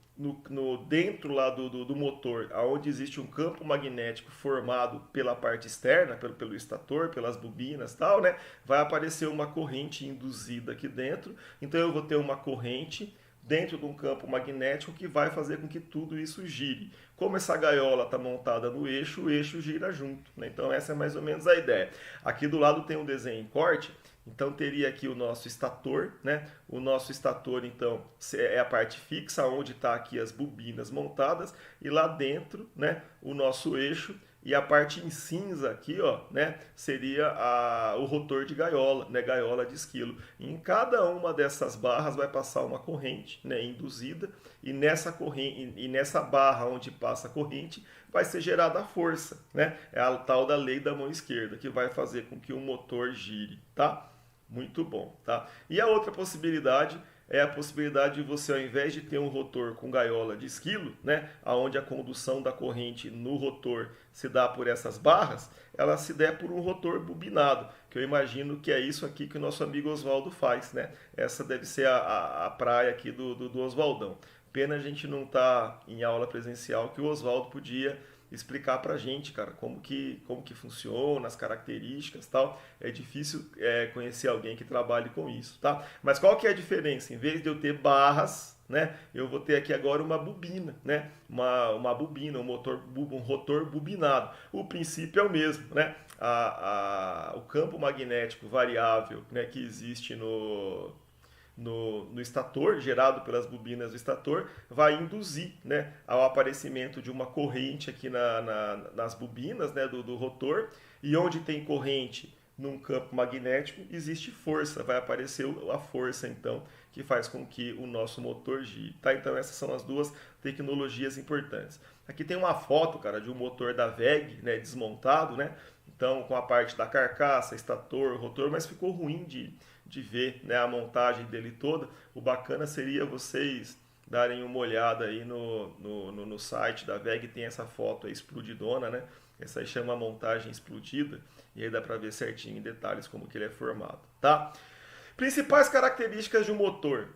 dentro lá do motor, onde existe um campo magnético formado pela parte externa, pelo estator, pelas bobinas e tal, né? Vai aparecer uma corrente induzida aqui dentro. Então eu vou ter uma corrente dentro de um campo magnético que vai fazer com que tudo isso gire. Como essa gaiola está montada no eixo, o eixo gira junto, né? Então essa é mais ou menos a ideia. Aqui do lado tem um desenho em corte, Então teria aqui o nosso estator, né? O nosso estator, então, é a parte fixa, onde está aqui as bobinas montadas, e lá dentro, né, o nosso eixo, e a parte em cinza aqui, ó, né, seria o rotor de gaiola, né, gaiola de esquilo. E em cada uma dessas barras vai passar uma corrente, né, induzida, e nessa corrente, e nessa barra onde passa a corrente vai ser gerada a força, né? É a tal da lei da mão esquerda, que vai fazer com que o motor gire, tá? Muito bom, tá? E a outra possibilidade é a possibilidade de você, ao invés de ter um rotor com gaiola de esquilo, né, aonde a condução da corrente no rotor se dá por essas barras, ela se der por um rotor bobinado, que eu imagino que é isso aqui que o nosso amigo Oswaldo faz, né? Essa deve ser a praia aqui do Oswaldão. Pena a gente não tá em aula presencial, que o Oswaldo podia explicar pra gente, cara, como que funciona, as características e tal. É difícil conhecer alguém que trabalhe com isso, tá? Mas qual que é a diferença? Em vez de eu ter barras, né, eu vou ter aqui agora uma bobina, né? Uma bobina, um rotor bobinado. O princípio é o mesmo, né? O campo magnético variável, né, que existe no estator, gerado pelas bobinas do estator, vai induzir, né, ao aparecimento de uma corrente aqui nas bobinas, né, do rotor, e onde tem corrente num campo magnético, existe força, vai aparecer a força, então, que faz com que o nosso motor gire. Tá? Então essas são as duas tecnologias importantes. Aqui tem uma foto, cara, de um motor da WEG, né, desmontado, né, então com a parte da carcaça, estator, rotor, mas ficou ruim de ver, né, a montagem dele toda. O bacana seria vocês darem uma olhada aí no site da WEG, tem essa foto aí explodidona, né? Essa aí chama montagem explodida, e aí dá para ver certinho em detalhes como que ele é formado, tá? Principais características de um motor: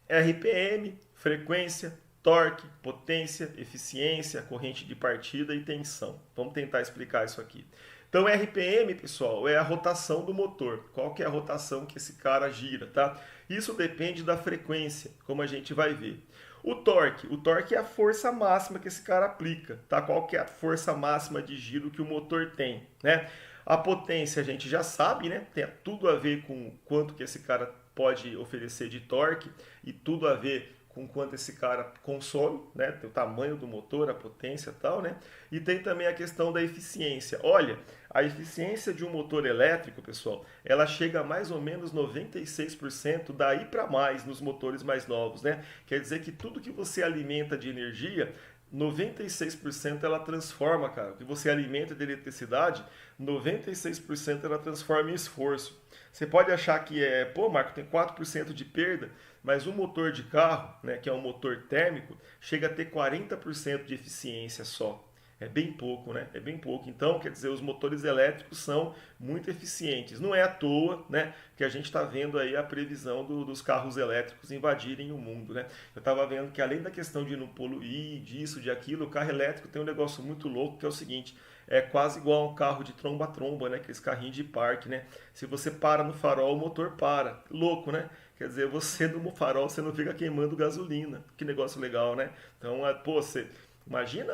RPM, frequência, torque, potência, eficiência, corrente de partida e tensão. Vamos tentar explicar isso aqui. Então, RPM, pessoal, é a rotação do motor. Qual que é a rotação que esse cara gira, tá? Isso depende da frequência, como a gente vai ver. O torque é a força máxima que esse cara aplica, tá? Qual que é a força máxima de giro que o motor tem, né? A potência a gente já sabe, né? Tem tudo a ver com quanto que esse cara pode oferecer de torque e tudo a ver com quanto esse cara consome, né? Tem o tamanho do motor, a potência e tal, né? E tem também a questão da eficiência. Olha, a eficiência de um motor elétrico, pessoal, ela chega a mais ou menos 96%, daí para mais nos motores mais novos, né? Quer dizer que tudo que você alimenta de energia, 96% ela transforma, cara. O que você alimenta de eletricidade, 96% ela transforma em esforço. Você pode achar que pô, Marco, tem 4% de perda, mas um motor de carro, né, que é um motor térmico, chega a ter 40% de eficiência só. É bem pouco, né? É bem pouco. Então, quer dizer, os motores elétricos são muito eficientes. Não é à toa, né, que a gente está vendo aí a previsão dos carros elétricos invadirem o mundo, né? Eu estava vendo que além da questão de não poluir, disso, de aquilo, o carro elétrico tem um negócio muito louco que é o seguinte: é quase igual a um carro de tromba-tromba, né? Aqueles carrinhos de parque, né? Se você para no farol, o motor para. Louco, né? Quer dizer, você no farol, você não fica queimando gasolina. Que negócio legal, né? Então, pô, você... Imagina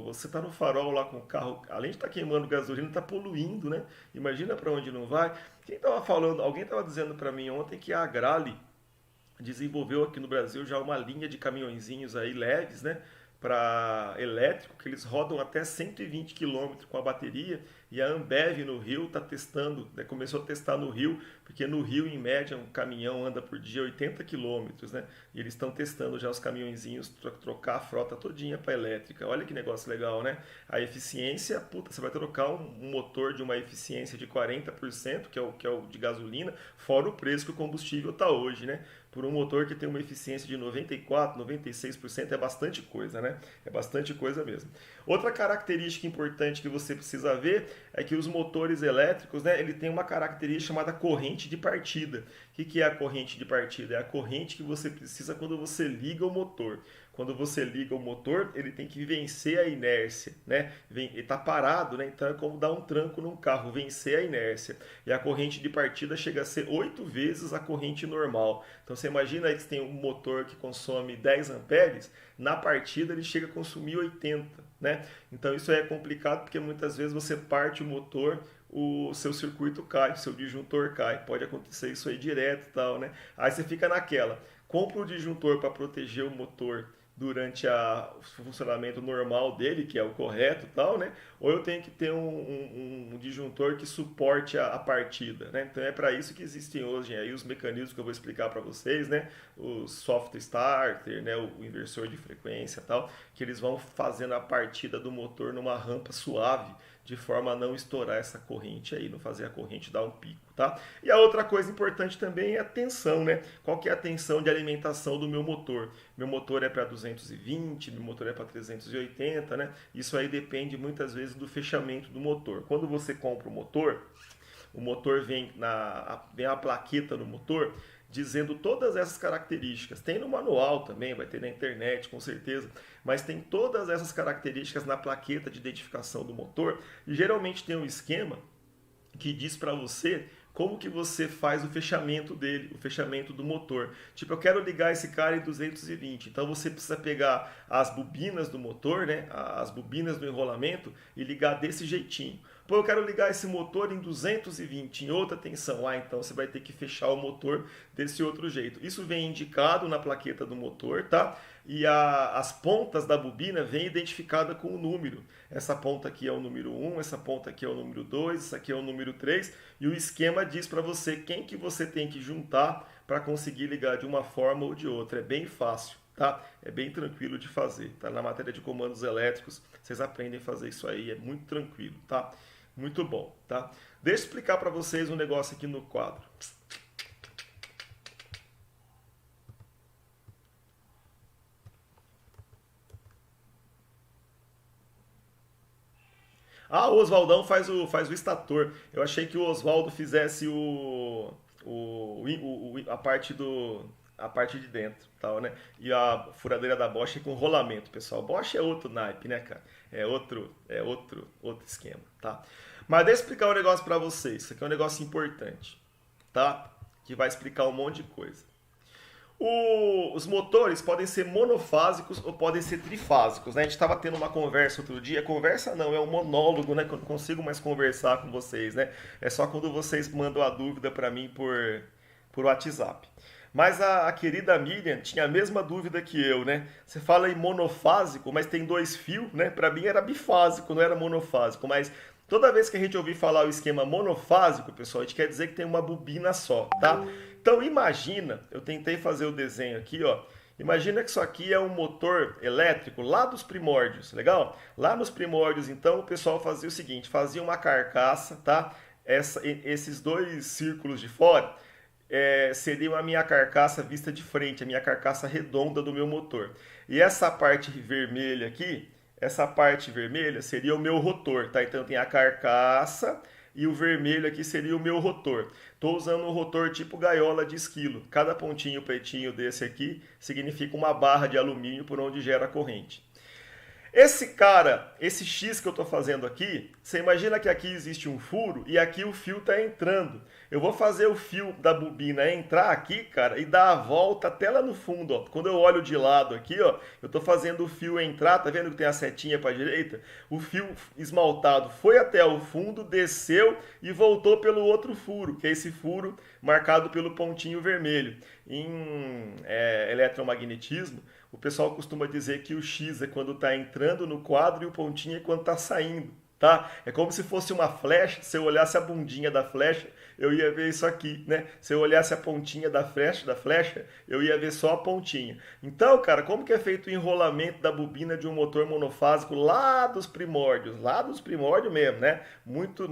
você tá no farol lá com o carro, além de estar queimando gasolina, tá poluindo, né? Imagina para onde não vai. Quem tava falando, alguém tava dizendo para mim ontem que a Agrale desenvolveu aqui no Brasil já uma linha de caminhõezinhos aí leves, né? Para elétrico, que eles rodam até 120 km com a bateria, e a Ambev no Rio está testando, né, começou a testar no Rio, porque no Rio, em média, um caminhão anda por dia 80 km, né? E eles estão testando já os caminhõezinhos, trocar a frota todinha para elétrica. Olha que negócio legal, né? A eficiência, puta, você vai trocar um motor de uma eficiência de 40%, que é o de gasolina, fora o preço que o combustível está hoje, né? Por um motor que tem uma eficiência de 94%, 96% é bastante coisa, né? É bastante coisa mesmo. Outra característica importante que você precisa ver é que os motores elétricos, né, ele tem uma característica chamada corrente de partida. O que é a corrente de partida? É a corrente que você precisa quando você liga o motor. Quando você liga o motor, ele tem que vencer a inércia, né? Ele está parado, né? Então é como dar um tranco num carro, vencer a inércia. E a corrente de partida chega a ser 8 vezes a corrente normal. Então você imagina aí que você tem um motor que consome 10 amperes, na partida ele chega a consumir 80. né? Então isso aí é complicado porque muitas vezes você parte o motor, o seu circuito cai, o seu disjuntor cai. Pode acontecer isso aí direto e tal, né? Aí você fica naquela. Compra o disjuntor para proteger o motor durante o funcionamento normal dele, que é o correto e tal, né? Ou eu tenho que ter um disjuntor que suporte a partida, né? Então é para isso que existem hoje aí os mecanismos que eu vou explicar para vocês, né? O soft starter, né? O inversor de frequência e tal, que eles vão fazendo a partida do motor numa rampa suave, de forma a não estourar essa corrente aí, não fazer a corrente dar um pico, tá? E a outra coisa importante também é a tensão, né? Qual que é a tensão de alimentação do meu motor? Meu motor é para 220, meu motor é para 380, né? Isso aí depende muitas vezes do fechamento do motor. Quando você compra o motor vem a plaqueta no motor dizendo todas essas características. Tem no manual também, vai ter na internet com certeza, mas tem todas essas características na plaqueta de identificação do motor e geralmente tem um esquema que diz para você como que você faz o fechamento dele, o fechamento do motor. Tipo, eu quero ligar esse cara em 220, então você precisa pegar as bobinas do motor, né, as bobinas do enrolamento e ligar desse jeitinho. Pô, eu quero ligar esse motor em 220, em outra tensão. Ah, então você vai ter que fechar o motor desse outro jeito. Isso vem indicado na plaqueta do motor, tá? E as pontas da bobina vem identificada com o número. Essa ponta aqui é o número 1, essa ponta aqui é o número 2, essa aqui é o número 3. E o esquema diz para você quem que você tem que juntar para conseguir ligar de uma forma ou de outra. É bem fácil, tá? É bem tranquilo de fazer. Tá na matéria de comandos elétricos, vocês aprendem a fazer isso aí, é muito tranquilo, tá? Muito bom, tá? Deixa eu explicar para vocês um negócio aqui no quadro. Ah, o Oswaldão faz o estator. Eu achei que o Oswaldo fizesse a parte de dentro, tal, né? E a furadeira da Bosch é com rolamento, pessoal. Bosch é outro naipe, né, cara? É outro esquema, tá? Mas deixa eu explicar um negócio pra vocês. Isso aqui é um negócio importante, tá? Que vai explicar um monte de coisa. Os motores podem ser monofásicos ou podem ser trifásicos, né? A gente estava tendo uma conversa outro dia. Conversa não, é um monólogo, né? Que eu não consigo mais conversar com vocês, né? É só quando vocês mandam a dúvida para mim por WhatsApp. Mas a querida Miriam tinha a mesma dúvida que eu, né? Você fala em monofásico, mas tem dois fios, né? Para mim era bifásico, não era monofásico. Mas toda vez que a gente ouvir falar o esquema monofásico, pessoal, a gente quer dizer que tem uma bobina só, tá? Então imagina, eu tentei fazer o desenho aqui, ó. Imagina que isso aqui é um motor elétrico lá dos primórdios, legal? Lá nos primórdios, então, o pessoal fazia o seguinte, fazia uma carcaça, tá? Esses dois círculos de fora seriam a minha carcaça vista de frente, a minha carcaça redonda do meu motor. E essa parte vermelha aqui, essa parte vermelha seria o meu rotor, tá? Então tem a carcaça e o vermelho aqui seria o meu rotor. Estou usando um rotor tipo gaiola de esquilo. Cada pontinho pretinho desse aqui significa uma barra de alumínio por onde gera a corrente. Esse cara, esse X que eu estou fazendo aqui, você imagina que aqui existe um furo e aqui o fio está entrando. Eu vou fazer o fio da bobina entrar aqui, cara, e dar a volta até lá no fundo, ó. Quando eu olho de lado aqui, ó, eu estou fazendo o fio entrar, tá vendo que tem a setinha para a direita? O fio esmaltado foi até o fundo, desceu e voltou pelo outro furo, que é esse furo marcado pelo pontinho vermelho. Em eletromagnetismo, o pessoal costuma dizer que o X é quando está entrando no quadro e o pontinho é quando está saindo, tá? É como se fosse uma flecha, se eu olhasse a bundinha da flecha, eu ia ver isso aqui, né? Se eu olhasse a pontinha da flecha, eu ia ver só a pontinha. Então, cara, como que é feito o enrolamento da bobina de um motor monofásico lá dos primórdios mesmo, né?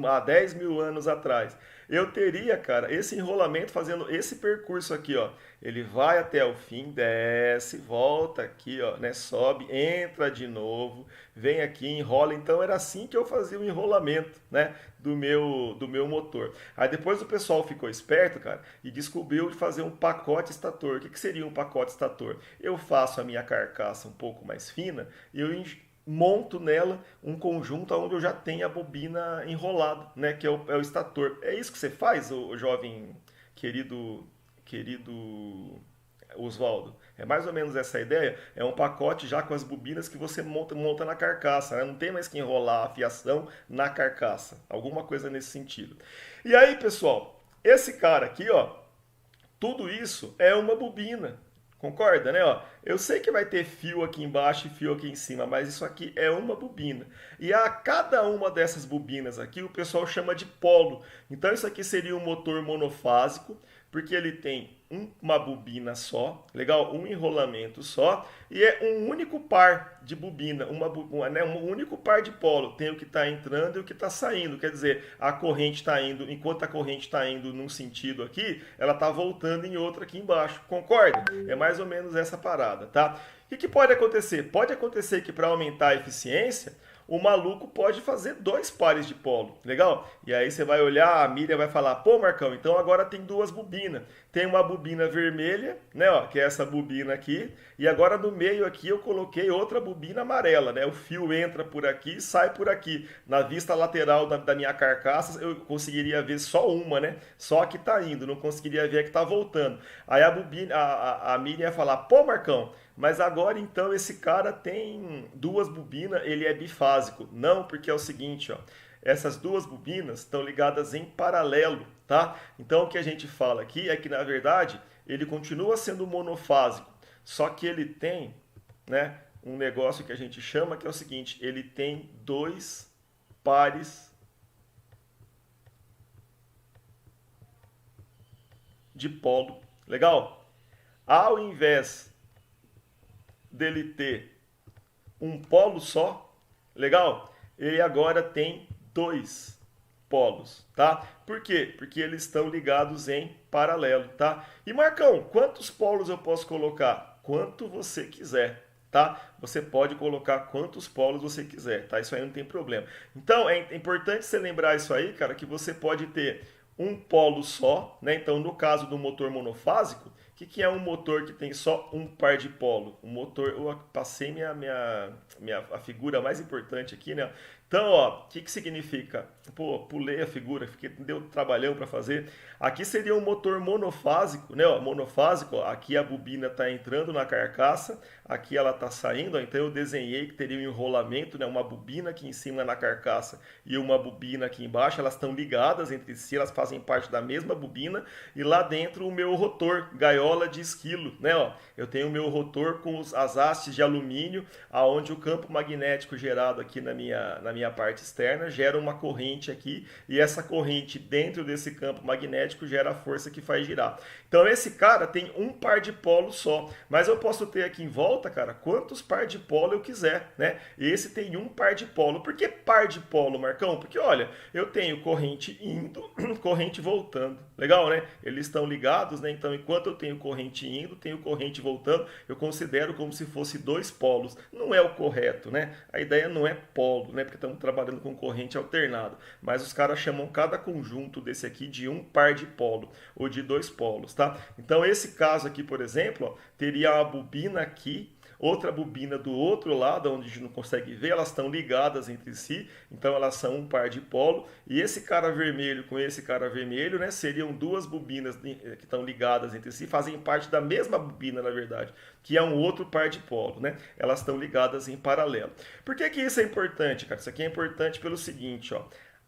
Há 10 mil anos atrás. Eu teria, cara, esse enrolamento fazendo esse percurso aqui, ó. Ele vai até o fim, desce, volta aqui, ó, né? Sobe, entra de novo, vem aqui, enrola. Então era assim que eu fazia o enrolamento, né? Do meu motor. Aí depois o pessoal ficou esperto, cara, e descobriu de fazer um pacote estator. O que seria um pacote estator? Eu faço a minha carcaça um pouco mais fina e eu monto nela um conjunto onde eu já tenho a bobina enrolada, né, que é o estator. É isso que você faz, o jovem querido Oswaldo? É mais ou menos essa a ideia. É um pacote já com as bobinas que você monta na carcaça, né? Não tem mais que enrolar a fiação na carcaça. Alguma coisa nesse sentido. E aí, pessoal, esse cara aqui, ó, tudo isso é uma bobina. Concorda, né? Ó, eu sei que vai ter fio aqui embaixo e fio aqui em cima, mas isso aqui é uma bobina. E a cada uma dessas bobinas aqui, o pessoal chama de polo. Então isso aqui seria um motor monofásico, porque ele tem uma bobina só, legal? Um enrolamento só, e é um único par de bobina, um único par de polo. Tem o que está entrando e o que está saindo. Quer dizer, a corrente está indo, enquanto a corrente está indo num sentido aqui, ela está voltando em outro aqui embaixo. Concorda? É mais ou menos essa parada, tá? O que pode acontecer? Pode acontecer que para aumentar a eficiência, o maluco pode fazer 2 pares de polo, legal? E aí você vai olhar, a Miriam vai falar, pô Marcão, então agora tem 2 bobinas. Tem uma bobina vermelha, né, ó, que é essa bobina aqui, e agora no meio aqui eu coloquei outra bobina amarela, né? O fio entra por aqui e sai por aqui. Na vista lateral da minha carcaça eu conseguiria ver só uma, né? Só a que tá indo, não conseguiria ver a que tá voltando. Aí a bobina, a Miriam ia falar, pô Marcão, mas agora então esse cara tem 2 bobinas, ele é bifásico. Não, porque é o seguinte, ó, essas 2 bobinas estão ligadas em paralelo, tá? Então o que a gente fala aqui é que na verdade ele continua sendo monofásico, só que ele tem, né, um negócio que a gente chama que é o seguinte, ele tem 2 pares de polo, legal? Ao invés dele ter um polo só, legal? Ele agora tem 2 polos, tá? Por quê? Porque eles estão ligados em paralelo, tá? E Marcão, quantos polos eu posso colocar? Quanto você quiser, tá? Você pode colocar quantos polos você quiser, tá? Isso aí não tem problema. Então, é importante você lembrar isso aí, cara, que você pode ter um polo só, né? Então, no caso do motor monofásico, o que é um motor que tem só um par de polo? Um motor, eu passei a figura mais importante aqui, né? Então, ó, o que significa? Pô, pulei a figura, deu trabalhão para fazer. Aqui seria um motor monofásico, né? Ó, monofásico, ó, aqui a bobina está entrando na carcaça, aqui ela está saindo, ó, então eu desenhei que teria um enrolamento, né? Uma bobina aqui em cima na carcaça e uma bobina aqui embaixo, elas estão ligadas entre si, elas fazem parte da mesma bobina, e lá dentro o meu rotor, gaiola de esquilo, né? Ó, eu tenho o meu rotor com as hastes de alumínio, aonde o campo magnético gerado aqui na minha parte externa gera uma corrente aqui, e essa corrente dentro desse campo magnético gera a força que faz girar. Então esse cara tem um par de polo só, mas eu posso ter aqui em volta, cara, quantos par de polo eu quiser, né? Esse tem um par de polo. Por que par de polo, Marcão? Porque olha, eu tenho corrente indo, corrente voltando. Legal, né? Eles estão ligados, né? Então enquanto eu tenho corrente indo, tenho corrente voltando, eu considero como se fosse 2 polos. Não é o correto, né? A ideia não é polo, né? Porque estamos trabalhando com corrente alternada. Mas os caras chamam cada conjunto desse aqui de um par de polo, ou de 2 polos, tá? Então esse caso aqui, por exemplo, ó, teria uma bobina aqui, outra bobina do outro lado, onde a gente não consegue ver, elas estão ligadas entre si, então elas são um par de polo, e esse cara vermelho com esse cara vermelho, né, seriam 2 bobinas que estão ligadas entre si, fazem parte da mesma bobina, na verdade, que é um outro par de polo, né? Elas estão ligadas em paralelo. Por que isso é importante, cara? Isso aqui é importante pelo seguinte, ó.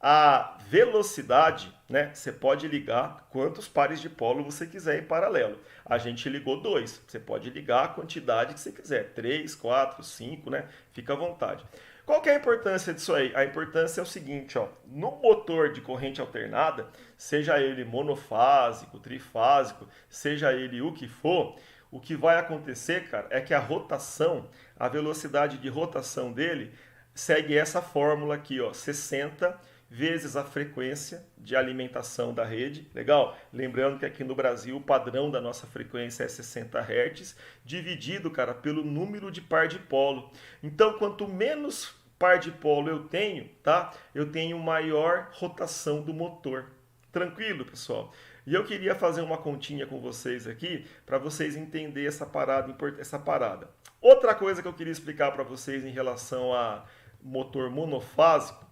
A velocidade, né? Você pode ligar quantos pares de polo você quiser em paralelo. A gente ligou 2. Você pode ligar a quantidade que você quiser. 3, 4, 5, né? Fica à vontade. Qual que é a importância disso aí? A importância é o seguinte, ó. No motor de corrente alternada, seja ele monofásico, trifásico, seja ele o que for, o que vai acontecer, cara, é que a rotação, a velocidade de rotação dele segue essa fórmula aqui, ó, 60 vezes a frequência de alimentação da rede, legal? Lembrando que aqui no Brasil o padrão da nossa frequência é 60 Hz, dividido, cara, pelo número de par de polo. Então, quanto menos par de polo eu tenho, tá? Eu tenho maior rotação do motor. Tranquilo, pessoal? E eu queria fazer uma continha com vocês aqui, para vocês entenderem essa parada. Outra coisa que eu queria explicar para vocês em relação a motor monofásico,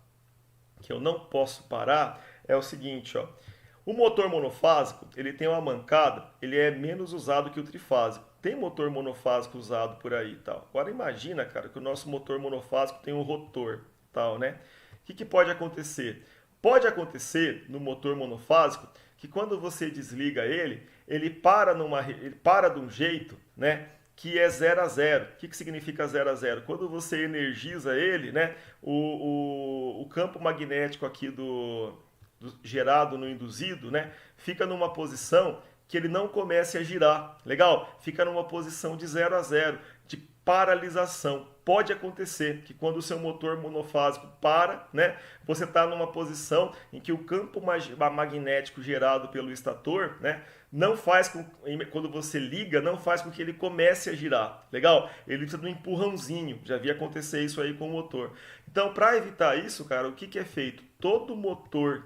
que eu não posso parar, é o seguinte, ó. O motor monofásico, ele tem uma mancada, ele é menos usado que o trifásico. Tem motor monofásico usado por aí e tal. Agora imagina, cara, que o nosso motor monofásico tem um rotor, tal, né? O que pode acontecer? Pode acontecer no motor monofásico que quando você desliga ele, ele para de um jeito, né? Que é 0 a 0. O que significa 0 a 0? Quando você energiza ele, né? O campo magnético aqui gerado no induzido, né? Fica numa posição que ele não comece a girar. Legal? Fica numa posição de 0 a 0, de paralisação. Pode acontecer que quando o seu motor monofásico para, né, você está numa posição em que o campo magnético gerado pelo estator, né, não faz com, quando você liga, não faz com que ele comece a girar. Legal? Ele precisa de um empurrãozinho. Já vi acontecer isso aí com o motor. Então, para evitar isso, cara, o que é feito? Todo motor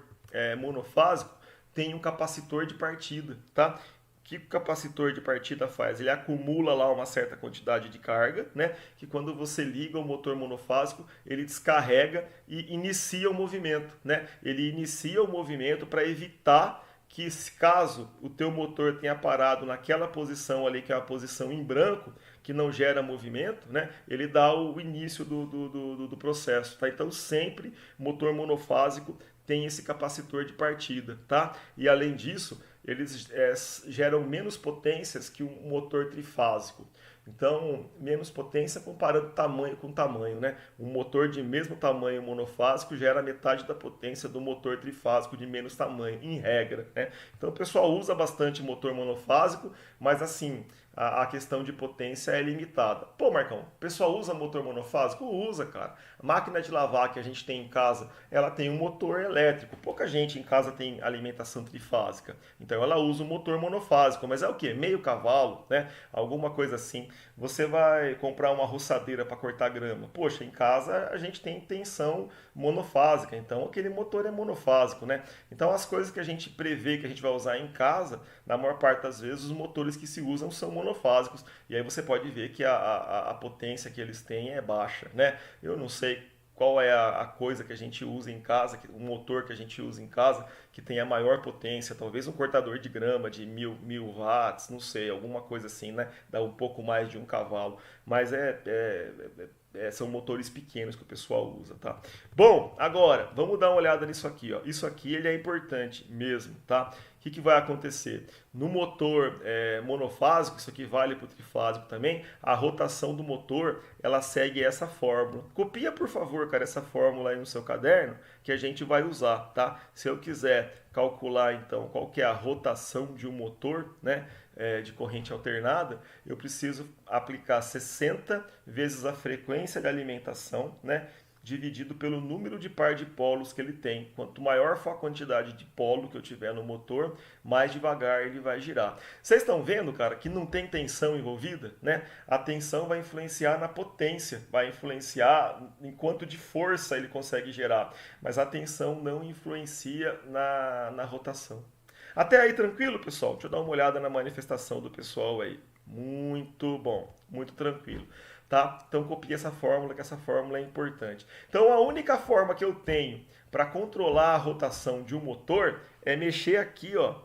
monofásico tem um capacitor de partida, tá? O que o capacitor de partida faz? Ele acumula lá uma certa quantidade de carga, né? Que quando você liga o motor monofásico, ele descarrega e inicia o movimento, né? Ele inicia o movimento para evitar que, caso o teu motor tenha parado naquela posição ali, que é a posição em branco, que não gera movimento, né? Ele dá o início do processo, tá? Então sempre motor monofásico tem esse capacitor de partida, tá? E além disso, eles geram menos potências que um motor trifásico. Então, menos potência comparando tamanho com tamanho, né? Um motor de mesmo tamanho monofásico gera metade da potência do motor trifásico de menos tamanho, em regra, né? Então, o pessoal usa bastante motor monofásico, mas assim, a questão de potência é limitada. Pô, Marcão, o pessoal usa motor monofásico? Usa, cara. A máquina de lavar que a gente tem em casa, ela tem um motor elétrico. Pouca gente em casa tem alimentação trifásica. Então ela usa o motor monofásico. Mas é o quê? Meio cavalo, né? Alguma coisa assim. Você vai comprar uma roçadeira para cortar grama. Poxa, em casa a gente tem tensão monofásica. Então aquele motor é monofásico, né? Então as coisas que a gente prevê que a gente vai usar em casa, na maior parte das vezes os motores que se usam são monofásicos. E aí você pode ver que a potência que eles têm é baixa, né? Eu não sei qual é a coisa que a gente usa em casa, o motor que a gente usa em casa, que tem a maior potência, talvez um cortador de grama de 1000 watts, não sei, alguma coisa assim, né? Dá um pouco mais de um cavalo, mas são motores pequenos que o pessoal usa, tá? Bom, agora, vamos dar uma olhada nisso aqui, ó. Isso aqui ele é importante mesmo, tá? O que vai acontecer? No motor monofásico, isso aqui vale para o trifásico também, a rotação do motor, ela segue essa fórmula. Copia, por favor, cara, essa fórmula aí no seu caderno, que a gente vai usar, tá? Se eu quiser calcular, então, qual que é a rotação de um motor, né, de corrente alternada, eu preciso aplicar 60 vezes a frequência de alimentação, né, dividido pelo número de par de polos que ele tem. Quanto maior for a quantidade de polo que eu tiver no motor, mais devagar ele vai girar. Vocês estão vendo, cara, que não tem tensão envolvida, né? A tensão vai influenciar na potência, vai influenciar em quanto de força ele consegue gerar, mas a tensão não influencia na rotação. Até aí tranquilo, pessoal? Deixa eu dar uma olhada na manifestação do pessoal aí. Muito bom, muito tranquilo. Tá? Então copie essa fórmula, que essa fórmula é importante. Então a única forma que eu tenho para controlar a rotação de um motor é mexer aqui, ó.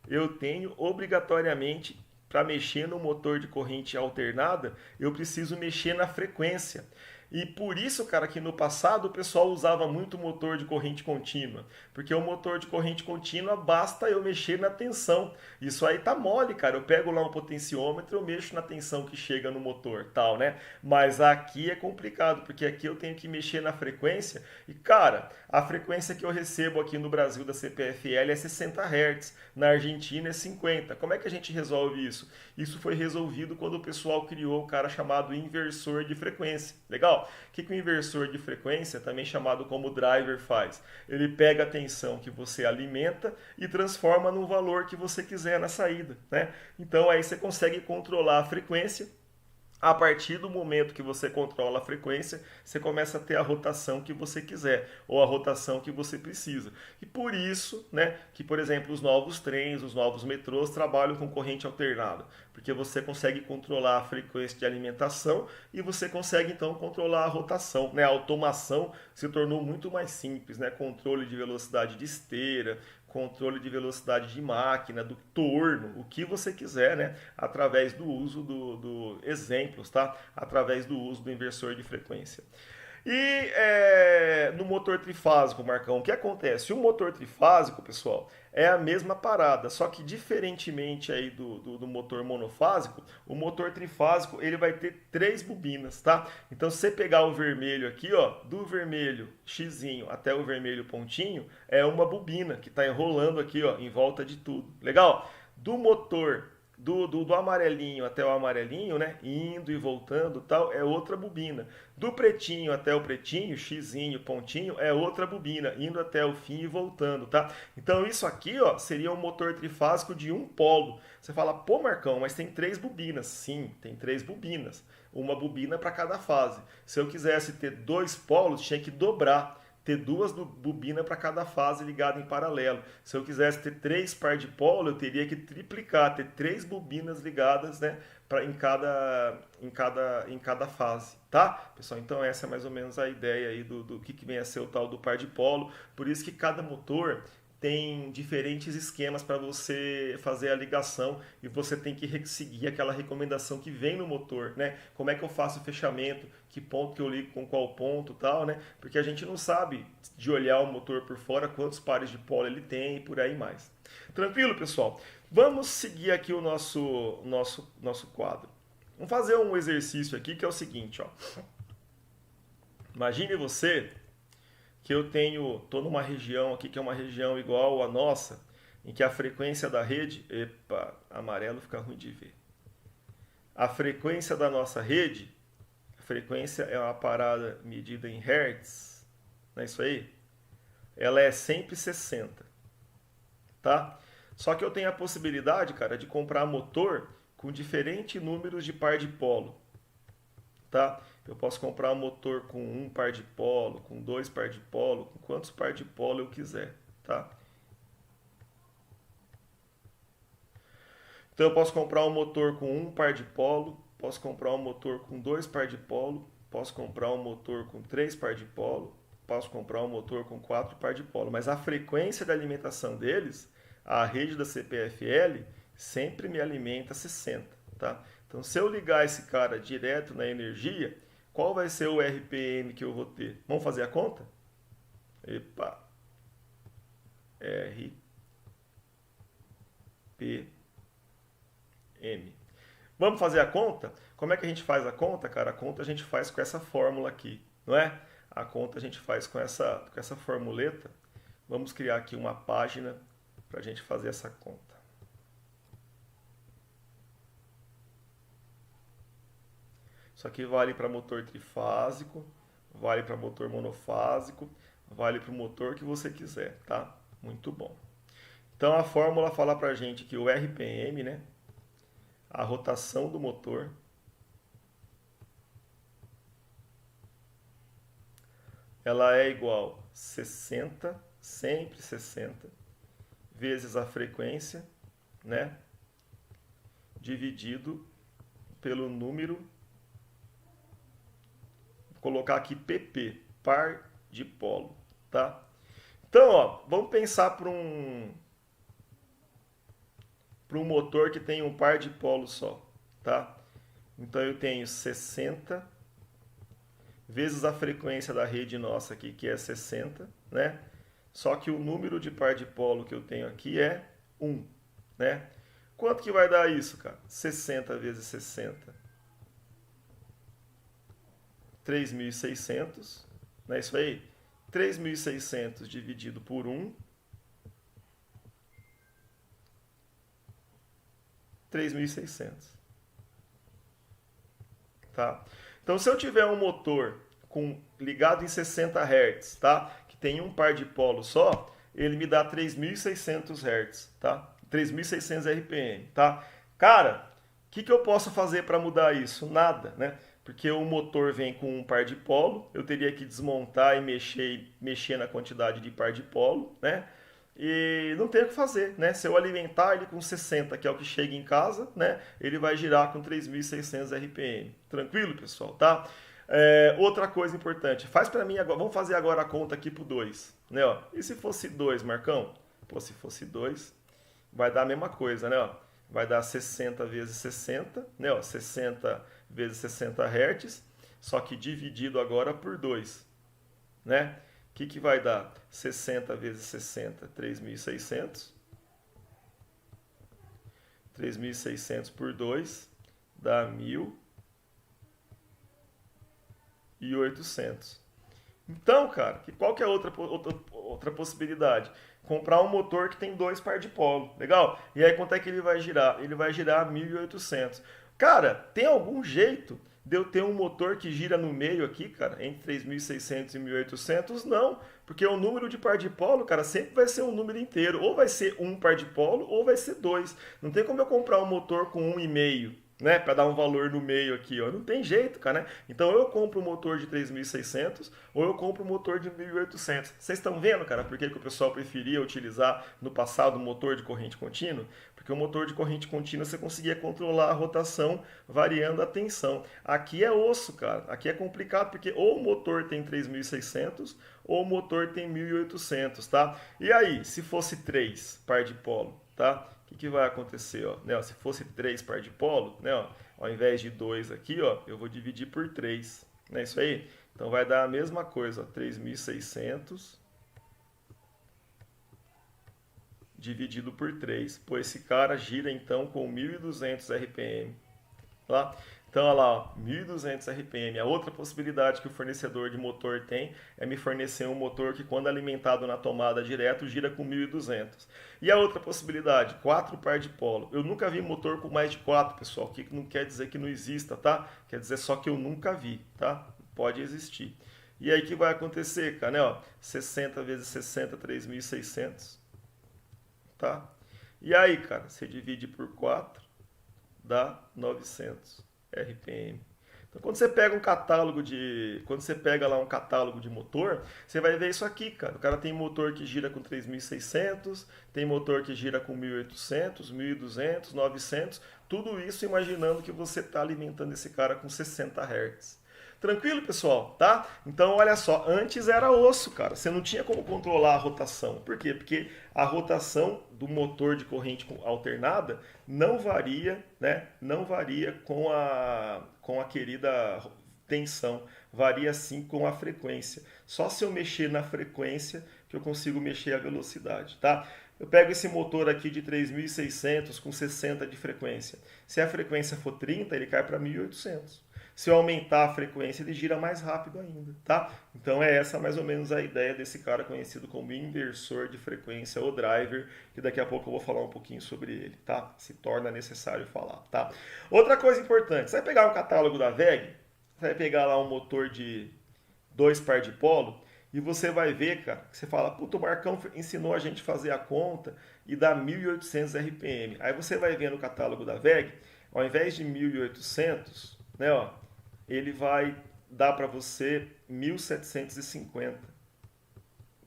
Eu tenho obrigatoriamente, para mexer no motor de corrente alternada, eu preciso mexer na frequência. E por isso, cara, que no passado o pessoal usava muito motor de corrente contínua. Porque o motor de corrente contínua basta eu mexer na tensão. Isso aí tá mole, cara. Eu pego lá um potenciômetro, eu mexo na tensão que chega no motor, tal, né? Mas aqui é complicado, porque aqui eu tenho que mexer na frequência. E, cara, a frequência que eu recebo aqui no Brasil da CPFL é 60 Hz. Na Argentina é 50. Como é que a gente resolve isso? Isso foi resolvido quando o pessoal criou o cara chamado inversor de frequência. Legal? O que o inversor de frequência, também chamado como driver, faz? Ele pega a tensão que você alimenta e transforma no valor que você quiser na saída, né? Então aí você consegue controlar a frequência. A partir do momento que você controla a frequência, você começa a ter a rotação que você quiser, ou a rotação que você precisa. E por isso, né, que, por exemplo, os novos trens, os novos metrôs trabalham com corrente alternada, porque você consegue controlar a frequência de alimentação e você consegue, então, controlar a rotação, né? A automação se tornou muito mais simples, né? Controle de velocidade de esteira, controle de velocidade de máquina, do torno, o que você quiser, né? Através do uso do exemplos, tá? Através do uso do inversor de frequência. E no motor trifásico, Marcão, o que acontece? O motor trifásico, pessoal, é a mesma parada, só que diferentemente aí do motor monofásico, o motor trifásico ele vai ter 3 bobinas, tá? Então se você pegar o vermelho aqui, ó, do vermelho xizinho até o vermelho pontinho, é uma bobina que está enrolando aqui, ó, em volta de tudo. Legal? Do motor do amarelinho até o amarelinho, né? Indo e voltando tal, é outra bobina. Do pretinho até o pretinho, xizinho, pontinho, é outra bobina, indo até o fim e voltando, tá? Então isso aqui, ó, seria um motor trifásico de um polo. Você fala, pô, Marcão, mas tem 3 bobinas. Sim, tem 3 bobinas. Uma bobina para cada fase. Se eu quisesse ter 2 polos, tinha que dobrar. Ter 2 bobinas para cada fase ligada em paralelo. Se eu quisesse ter 3 par de polo, eu teria que triplicar, ter 3 bobinas ligadas, né, em cada fase, tá? Pessoal, então essa é mais ou menos a ideia aí do que vem a ser o tal do par de polo. Por isso que cada motor tem diferentes esquemas para você fazer a ligação e você tem que seguir aquela recomendação que vem no motor, né? Como é que eu faço o fechamento, que ponto que eu ligo com qual ponto e tal, né? Porque a gente não sabe de olhar o motor por fora quantos pares de polo ele tem e por aí mais. Tranquilo, pessoal? Vamos seguir aqui o nosso quadro. Vamos fazer um exercício aqui que é o seguinte, ó. Imagine você que eu tô numa região aqui que é uma região igual à nossa, em que a frequência da rede, epa, amarelo fica ruim de ver. A frequência da nossa rede, a frequência é uma parada medida em hertz, não é isso aí? Ela é sempre 60, tá? Só que eu tenho a possibilidade, cara, de comprar motor com diferentes números de par de polo, tá? Eu posso comprar um motor com 1 par de polo, com 2 par de polo, com quantos par de polo eu quiser, tá? Então eu posso comprar um motor com 1 par de polo, posso comprar um motor com 2 par de polo, posso comprar um motor com 3 par de polo, posso comprar um motor com 4 par de polo, mas a frequência de alimentação deles, a rede da CPFL, sempre me alimenta 60, tá? Então se eu ligar esse cara direto na energia, qual vai ser o RPM que eu vou ter? Vamos fazer a conta? Epa. RPM. Vamos fazer a conta? Como é que a gente faz a conta, cara? A conta a gente faz com essa fórmula aqui, não é? A conta a gente faz com essa formuleta. Vamos criar aqui uma página para a gente fazer essa conta. Isso aqui vale para motor trifásico, vale para motor monofásico, vale para o motor que você quiser, tá? Muito bom. Então a fórmula fala para a gente que o RPM, né, a rotação do motor, ela é igual a 60, sempre 60, vezes a frequência, né, dividido pelo número, vou colocar aqui PP, par de polo, tá? Então, ó, vamos pensar para um motor que tem um par de polo só, tá? Então eu tenho 60 vezes a frequência da rede nossa aqui, que é 60, né? Só que o número de par de polo que eu tenho aqui é 1, né? Quanto que vai dar isso, cara? 60 vezes 60. 3.600, não é isso aí? 3.600 dividido por 1, 3.600. Tá? Então, se eu tiver um motor ligado em 60 Hz, tá? Que tem um par de polo só, ele me dá 3.600 Hz, tá? 3.600 RPM, tá? Cara, o que eu posso fazer para mudar isso? Nada, né? Porque o motor vem com um par de polo, eu teria que desmontar e mexer na quantidade de par de polo, né? E não tem o que fazer, né? Se eu alimentar ele com 60, que é o que chega em casa, né? Ele vai girar com 3.600 RPM. Tranquilo, pessoal, tá? Outra coisa importante, faz para mim agora, vamos fazer agora a conta aqui pro 2, né? Ó. E se fosse 2, Marcão? Pô, se fosse 2, vai dar a mesma coisa, né? Ó, vai dar 60 vezes 60, né? Ó, 60 vezes 60 Hz, só que dividido agora por 2, né? O que vai dar? 60 vezes 60, 3.600. 3.600 por 2 dá 1.800. Então, cara, qual que é outra possibilidade? Comprar um motor que tem 2 par de polo. Legal? E aí quanto é que ele vai girar? Ele vai girar 1.800. Cara, tem algum jeito de eu ter um motor que gira no meio aqui, cara, entre 3.600 e 1.800? Não, porque o número de par de polo, cara, sempre vai ser um número inteiro. Ou vai ser um par de polo, ou vai ser 2. Não tem como eu comprar um motor com 1,5, né, para dar um valor no meio aqui, ó. Não tem jeito, cara, né? Então eu compro um motor de 3.600 ou eu compro um motor de 1.800. Vocês estão vendo, cara, por que o pessoal preferia utilizar no passado um motor de corrente contínua? Porque o motor de corrente contínua você conseguia controlar a rotação variando a tensão. Aqui é osso, cara. Aqui é complicado porque ou o motor tem 3.600 ou o motor tem 1.800, tá? E aí, se fosse 3 par de polo, tá? O que vai acontecer? Ó, né, ó, se fosse 3 par de polo, né, ó, ao invés de 2 aqui, ó, eu vou dividir por 3. Não é isso aí? Então vai dar a mesma coisa, 3.600 dividido por 3. Pô, esse cara gira então com 1.200 RPM. Tá? Então, olha lá, ó, 1.200 RPM. A outra possibilidade que o fornecedor de motor tem é me fornecer um motor que, quando alimentado na tomada direto, gira com 1.200. E a outra possibilidade, 4 par de polo. Eu nunca vi motor com mais de 4, pessoal. O que não quer dizer que não exista, tá? Quer dizer só que eu nunca vi, tá? Pode existir. E aí, o que vai acontecer, cara? Né, ó, 60 vezes 60, 3.600. Tá? E aí, cara, você divide por 4, dá 900 RPM. Então, quando você pega quando você pega lá um catálogo de motor, você vai ver isso aqui, cara. O cara tem motor que gira com 3.600, tem motor que gira com 1.800, 1.200, 900, tudo isso imaginando que você está alimentando esse cara com 60 Hz. Tranquilo, pessoal, tá? Então, olha só, antes era osso, cara. Você não tinha como controlar a rotação. Por quê? Porque a rotação do motor de corrente alternada não varia, né? Não varia com a querida tensão. Varia sim com a frequência. Só se eu mexer na frequência que eu consigo mexer a velocidade, tá? Eu pego esse motor aqui de 3.600 com 60 de frequência. Se a frequência for 30, ele cai para 1.800. Se eu aumentar a frequência, ele gira mais rápido ainda, tá? Então é essa mais ou menos a ideia desse cara conhecido como inversor de frequência ou driver, que daqui a pouco eu vou falar um pouquinho sobre ele, tá? Se torna necessário falar, tá? Outra coisa importante, você vai pegar um catálogo da WEG, você vai pegar lá um motor de 2 par de polo, e você vai ver, cara, que você fala, puta, o Marcão ensinou a gente a fazer a conta e dá 1.800 RPM. Aí você vai ver no catálogo da WEG, ao invés de 1.800, né, ó, ele vai dar para você 1.750,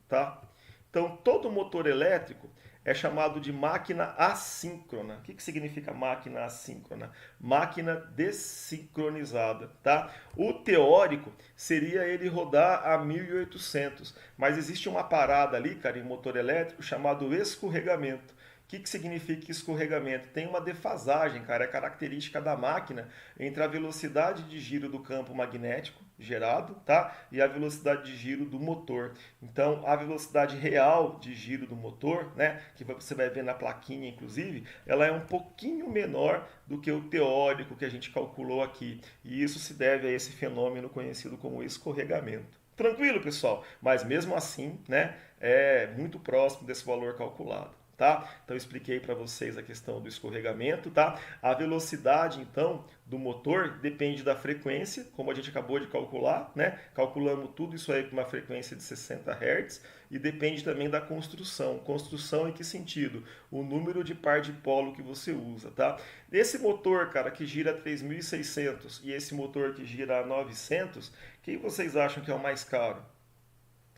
tá? Então, todo motor elétrico é chamado de máquina assíncrona. O que significa máquina assíncrona? Máquina dessincronizada, tá? O teórico seria ele rodar a 1.800, mas existe uma parada ali, cara, em motor elétrico chamado escorregamento. O que significa escorregamento? Tem uma defasagem, cara, é característica da máquina entre a velocidade de giro do campo magnético gerado, tá? E a velocidade de giro do motor. Então, a velocidade real de giro do motor, né, que você vai ver na plaquinha, inclusive, ela é um pouquinho menor do que o teórico que a gente calculou aqui. E isso se deve a esse fenômeno conhecido como escorregamento. Tranquilo, pessoal? Mas mesmo assim, né, é muito próximo desse valor calculado. Tá? Então eu expliquei para vocês a questão do escorregamento, tá? A velocidade então do motor depende da frequência, como a gente acabou de calcular, né? Calculamos tudo isso aí com uma frequência de 60 Hz e depende também da construção. Construção em que sentido? O número de par de polo que você usa, tá? Esse motor, cara, que gira 3.600 e esse motor que gira 900, quem vocês acham que é o mais caro?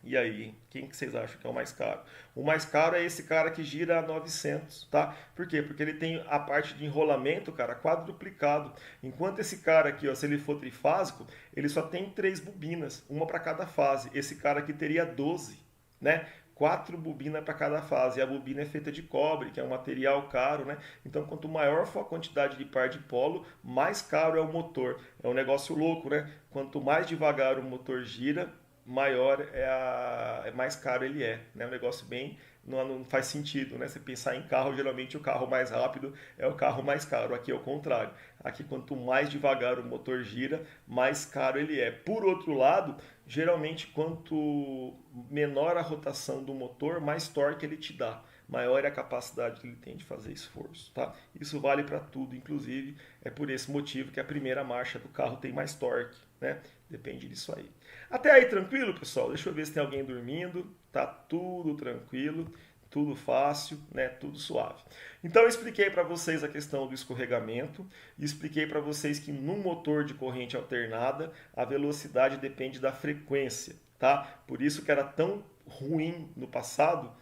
E aí, quem que vocês acham que é o mais caro? O mais caro é esse cara que gira a 900, tá? Por quê? Porque ele tem a parte de enrolamento, cara, quadruplicado. Enquanto esse cara aqui, ó, se ele for trifásico, ele só tem 3 bobinas, uma para cada fase. Esse cara aqui teria 12, né? 4 bobinas para cada fase. E a bobina é feita de cobre, que é um material caro, né? Então, quanto maior for a quantidade de par de polo, mais caro é o motor. É um negócio louco, né? Quanto mais devagar o motor gira, maior é mais caro ele é, né? Um negócio bem não faz sentido, né? Você pensar em carro, geralmente o carro mais rápido é o carro mais caro. Aqui é o contrário. Aqui, quanto mais devagar o motor gira, mais caro ele é. Por outro lado, geralmente, quanto menor a rotação do motor, mais torque ele te dá. Maior é a capacidade que ele tem de fazer esforço, tá? Isso vale para tudo, inclusive é por esse motivo que a primeira marcha do carro tem mais torque, né? Depende disso aí. Até aí tranquilo, pessoal? Deixa eu ver se tem alguém dormindo. Tá tudo tranquilo, tudo fácil, né? Tudo suave. Então eu expliquei para vocês a questão do escorregamento e expliquei para vocês que num motor de corrente alternada a velocidade depende da frequência, tá? Por isso que era tão ruim no passado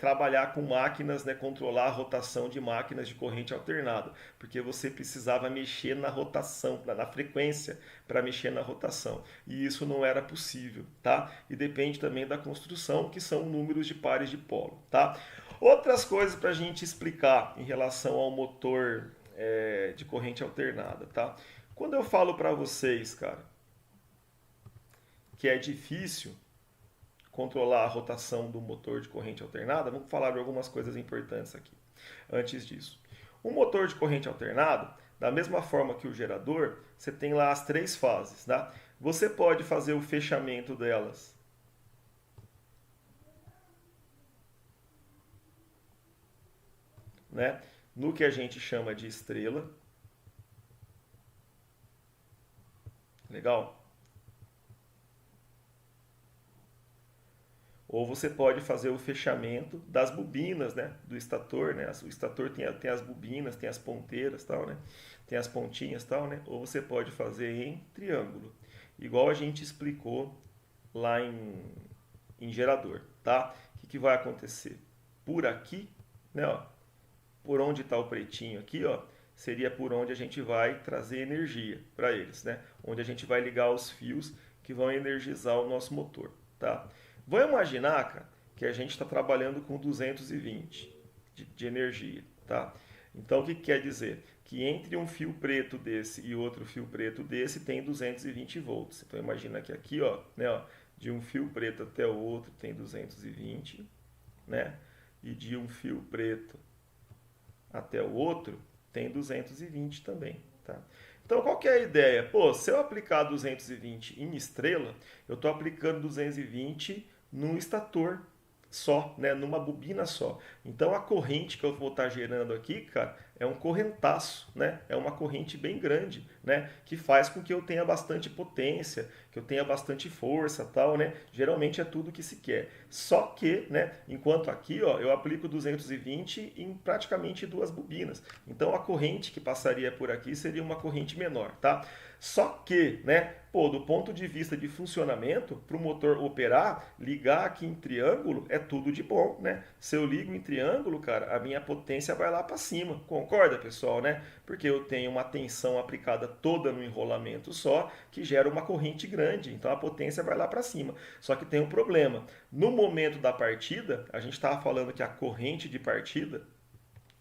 trabalhar com máquinas, né, controlar a rotação de máquinas de corrente alternada, porque você precisava mexer na rotação, na frequência para mexer na rotação, e isso não era possível, tá? E depende também da construção, que são números de pares de polo, tá? Outras coisas para a gente explicar em relação ao motor de corrente alternada, tá? Quando eu falo para vocês, cara, que é difícil controlar a rotação do motor de corrente alternada, vamos falar de algumas coisas importantes aqui. Antes disso, o motor de corrente alternada, da mesma forma que o gerador, você tem lá as 3 fases, tá? Você pode fazer o fechamento delas né, no que a gente chama de estrela. Legal? Ou você pode fazer o fechamento das bobinas, né, do estator, né? O estator tem as bobinas, tem as ponteiras, tal, né? Tem as pontinhas, tal, né? Ou você pode fazer em triângulo, igual a gente explicou lá em gerador, tá? O que vai acontecer? Por aqui, né, ó, por onde está o pretinho aqui, ó, seria por onde a gente vai trazer energia para eles, né? Onde a gente vai ligar os fios que vão energizar o nosso motor, tá? Vamos imaginar, cara, que a gente está trabalhando com 220 de energia, tá? Então, o que quer dizer? Que entre um fio preto desse e outro fio preto desse tem 220 volts. Então, imagina que aqui, ó, né, ó, de um fio preto até o outro tem 220, né? E de um fio preto até o outro tem 220 também, tá? Então, qual que é a ideia? Pô, se eu aplicar 220 em estrela, eu estou aplicando 220 num estator só, né, numa bobina só. Então, a corrente que eu vou estar gerando aqui, cara, é um correntaço, né? É uma corrente bem grande, né? Que faz com que eu tenha bastante potência, que eu tenha bastante força, tal, né? Geralmente é tudo que se quer. Só que, né? Enquanto aqui, ó, eu aplico 220 em praticamente 2 bobinas. Então a corrente que passaria por aqui seria uma corrente menor, tá? Só que, né? Pô, do ponto de vista de funcionamento, para o motor operar, ligar aqui em triângulo é tudo de bom, né? Se eu ligo em triângulo, cara, a minha potência vai lá para cima. Concorda, pessoal, né? Porque eu tenho uma tensão aplicada toda no enrolamento só, que gera uma corrente grande, então a potência vai lá para cima. Só que tem um problema. No momento da partida, a gente estava falando que a corrente de partida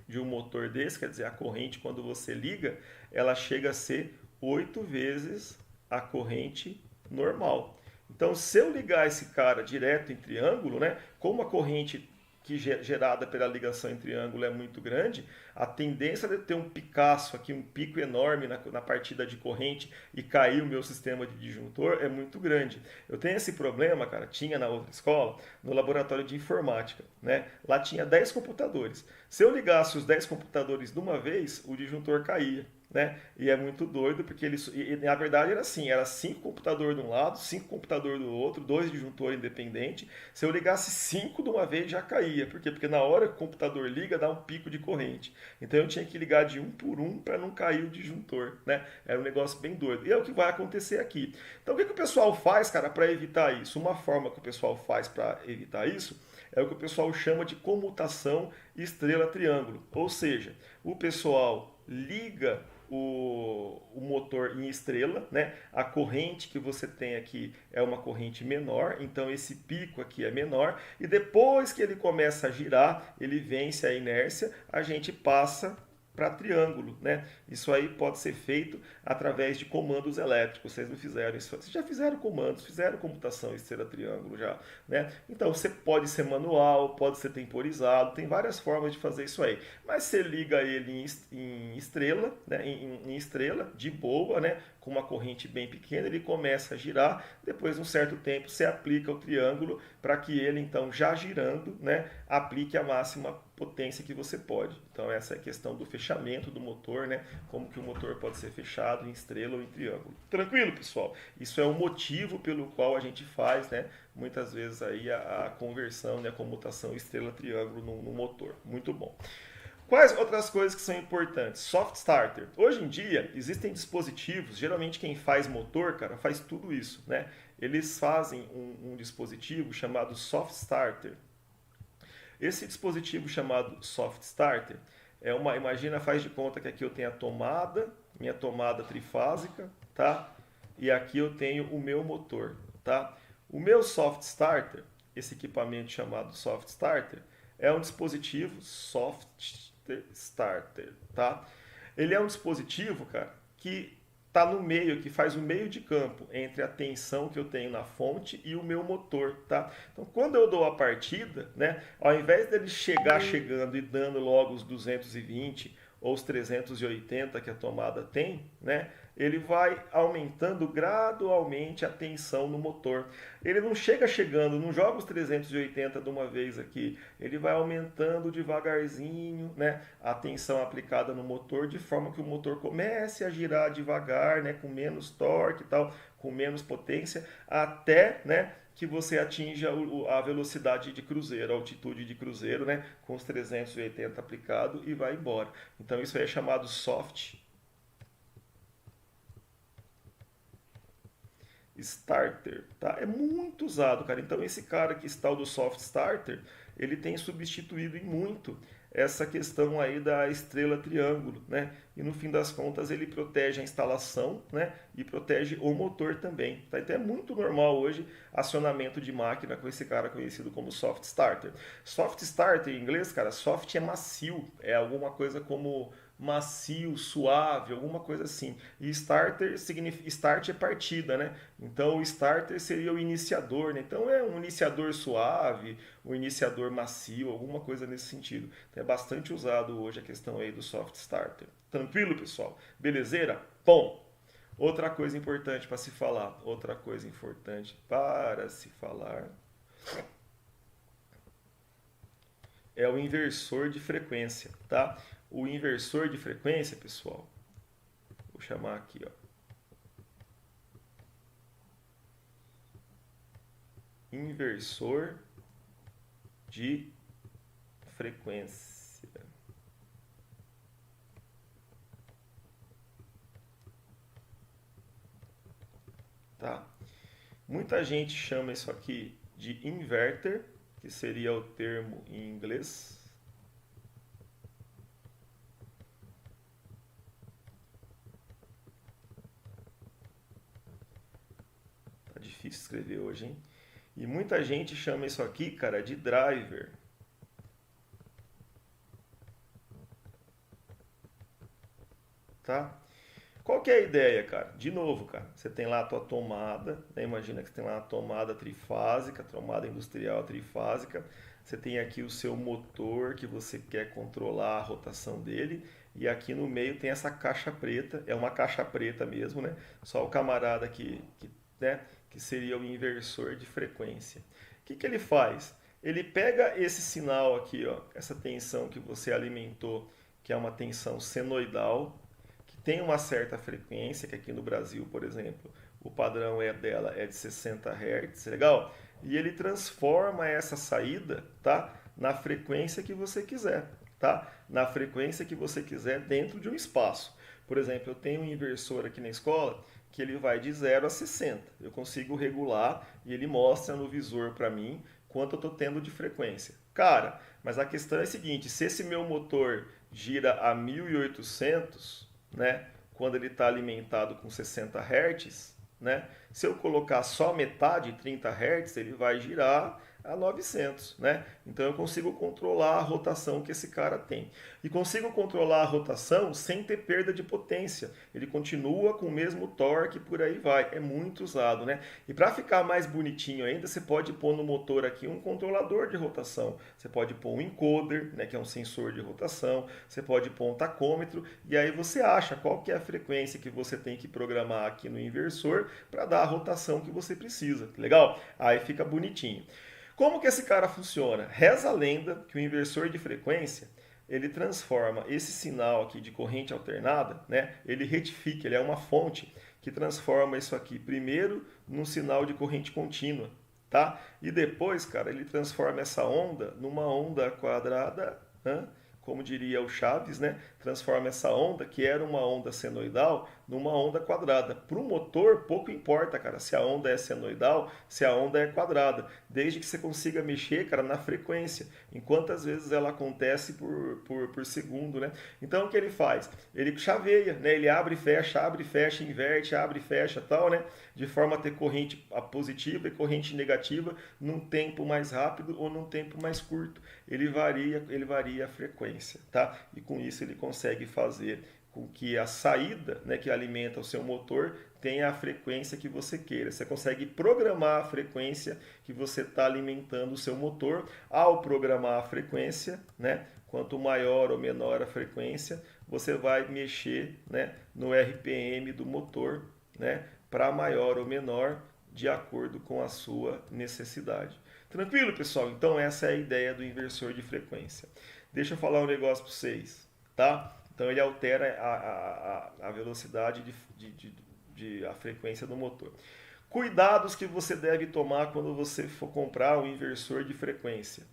de um motor desse, quer dizer, a corrente quando você liga, ela chega a ser 8 vezes a corrente normal. Então, se eu ligar esse cara direto em triângulo, né, como a corrente que gerada pela ligação em triângulo é muito grande, a tendência de ter um picaço aqui, um pico enorme na partida de corrente e cair o meu sistema de disjuntor é muito grande. Eu tenho esse problema, cara, tinha na outra escola, no laboratório de informática, né? Lá tinha 10 computadores. Se eu ligasse os 10 computadores de uma vez, o disjuntor caía. Né? E é muito doido, porque na verdade era assim, era 5 computadores de um lado, 5 computadores do outro, 2 disjuntores independentes. Se eu ligasse 5 de uma vez já caía. Por quê? Porque na hora que o computador liga, dá um pico de corrente. Então eu tinha que ligar de um por um para não cair o disjuntor, né? Era um negócio bem doido. E é o que vai acontecer aqui. Então o que o pessoal faz, cara, para evitar isso? Uma forma que o pessoal faz para evitar isso é o que o pessoal chama de comutação estrela-triângulo. Ou seja, o pessoal liga o motor em estrela, né? A corrente que você tem aqui é uma corrente menor, então esse pico aqui é menor, e depois que ele começa a girar, ele vence a inércia, a gente passa para triângulo, né? Isso aí pode ser feito através de comandos elétricos. Vocês não fizeram isso. Vocês já fizeram comandos, fizeram computação estrela-triângulo já, né? Então você pode ser manual, pode ser temporizado, tem várias formas de fazer isso aí. Mas você liga ele em estrela, né? Em estrela, de boa, né? Com uma corrente bem pequena, ele começa a girar. Depois de um certo tempo, você aplica o triângulo para que ele, então, já girando, né? Aplique a máxima potência que você pode. Então essa é a questão do fechamento do motor, né? Como que o motor pode ser fechado em estrela ou em triângulo. Tranquilo, pessoal? Isso é o motivo pelo qual a gente faz, né? Muitas vezes aí a conversão, né? A comutação estrela-triângulo no motor. Muito bom. Quais outras coisas que são importantes? Soft starter. Hoje em dia existem dispositivos, geralmente quem faz motor, cara, faz tudo isso, né? Eles fazem um dispositivo chamado soft starter. Esse dispositivo chamado soft starter imagina, faz de conta que aqui eu tenho a tomada, minha tomada trifásica, tá? E aqui eu tenho o meu motor, tá? O meu soft starter, esse equipamento chamado soft starter, é um dispositivo soft starter, tá? Ele é um dispositivo, cara, que está no meio, que faz o meio de campo entre a tensão que eu tenho na fonte e o meu motor, tá? Então, quando eu dou a partida, né, ao invés dele chegar chegando e dando logo os 220 ou os 380 que a tomada tem, né, ele vai aumentando gradualmente a tensão no motor. Ele não chega chegando, não joga os 380 de uma vez aqui, ele vai aumentando devagarzinho, né, a tensão aplicada no motor, de forma que o motor comece a girar devagar, né, com menos torque e tal, com menos potência, até, né, que você atinja a velocidade de cruzeiro, a altitude de cruzeiro, né, com os 380 aplicado e vai embora. Então isso aí é chamado soft starter, tá? É muito usado, cara. Então esse cara que está o do soft starter, ele tem substituído em muito essa questão aí da estrela triângulo, né? E no fim das contas ele protege a instalação, né? E protege o motor também, tá? Então é muito normal hoje acionamento de máquina com esse cara conhecido como soft starter. Soft starter em inglês, cara, soft é macio, é alguma coisa como macio, suave, alguma coisa assim. E starter significa, start é partida, né? Então o starter seria o iniciador, né? Então é um iniciador suave, um iniciador macio, alguma coisa nesse sentido. Então, é bastante usado hoje a questão aí do soft starter. Tranquilo, pessoal? Belezeira? Bom, outra coisa importante para se falar, é o inversor de frequência, tá? O inversor de frequência, pessoal, vou chamar aqui, ó. Inversor de frequência. Tá? Muita gente chama isso aqui de inverter, que seria o termo em inglês. Tá difícil escrever hoje, hein? E muita gente chama isso aqui, cara, de driver. Tá? Qual que é a ideia, cara? De novo, cara, você tem lá a tua tomada, né? Imagina que você tem lá a tomada trifásica, tomada industrial trifásica. Você tem aqui o seu motor que você quer controlar a rotação dele. E aqui no meio tem essa caixa preta, é uma caixa preta mesmo, né? Só o camarada né, que seria o inversor de frequência. O que ele faz? Ele pega esse sinal aqui, ó, essa tensão que você alimentou, que é uma tensão senoidal, tem uma certa frequência, que aqui no Brasil, por exemplo, o padrão dela é de 60 Hz, legal? E ele transforma essa saída, tá? Na frequência que você quiser, tá? Na frequência que você quiser dentro de um espaço. Por exemplo, eu tenho um inversor aqui na escola que ele vai de 0 a 60. Eu consigo regular e ele mostra no visor para mim quanto eu estou tendo de frequência. Cara, mas a questão é a seguinte, se esse meu motor gira a 1800, né? quando ele está alimentado com 60 Hz, né? Se eu colocar só metade, 30 Hz, ele vai girar a 900, né? Então eu consigo controlar a rotação que esse cara tem. E consigo controlar a rotação sem ter perda de potência. Ele continua com o mesmo torque, por aí vai. É muito usado, né? E para ficar mais bonitinho ainda, você pode pôr no motor aqui um controlador de rotação. Você pode pôr um encoder, né, que é um sensor de rotação. Você pode pôr um tacômetro. E aí você acha qual que é a frequência que você tem que programar aqui no inversor para dar a rotação que você precisa. Legal? Aí fica bonitinho. Como que esse cara funciona? Reza a lenda que o inversor de frequência, ele transforma esse sinal aqui de corrente alternada, né? Ele retifica, ele é uma fonte que transforma isso aqui primeiro num sinal de corrente contínua, tá? E depois, cara, ele transforma essa onda numa onda quadrada, né? Como diria o Chaves, né? Transforma essa onda, que era uma onda senoidal, numa onda quadrada. Para o motor, pouco importa, cara, se a onda é senoidal, se a onda é quadrada, desde que você consiga mexer, cara, na frequência, em quantas vezes ela acontece por segundo, né? Então, o que ele faz? Ele chaveia, né? Ele abre e fecha, inverte, abre e fecha, tal, né? De forma a ter corrente positiva e corrente negativa num tempo mais rápido ou num tempo mais curto. Ele varia a frequência, tá? E com isso ele consegue fazer com que a saída, né, que alimenta o seu motor tenha a frequência que você queira. Você consegue programar a frequência que você está alimentando o seu motor. Ao programar a frequência, né, quanto maior ou menor a frequência, você vai mexer, né, no RPM do motor, né, para maior ou menor, de acordo com a sua necessidade. Tranquilo, pessoal? Então essa é a ideia do inversor de frequência. Deixa eu falar um negócio para vocês, tá? Então ele altera a velocidade a frequência do motor. Cuidados que você deve tomar quando você for comprar um inversor de frequência.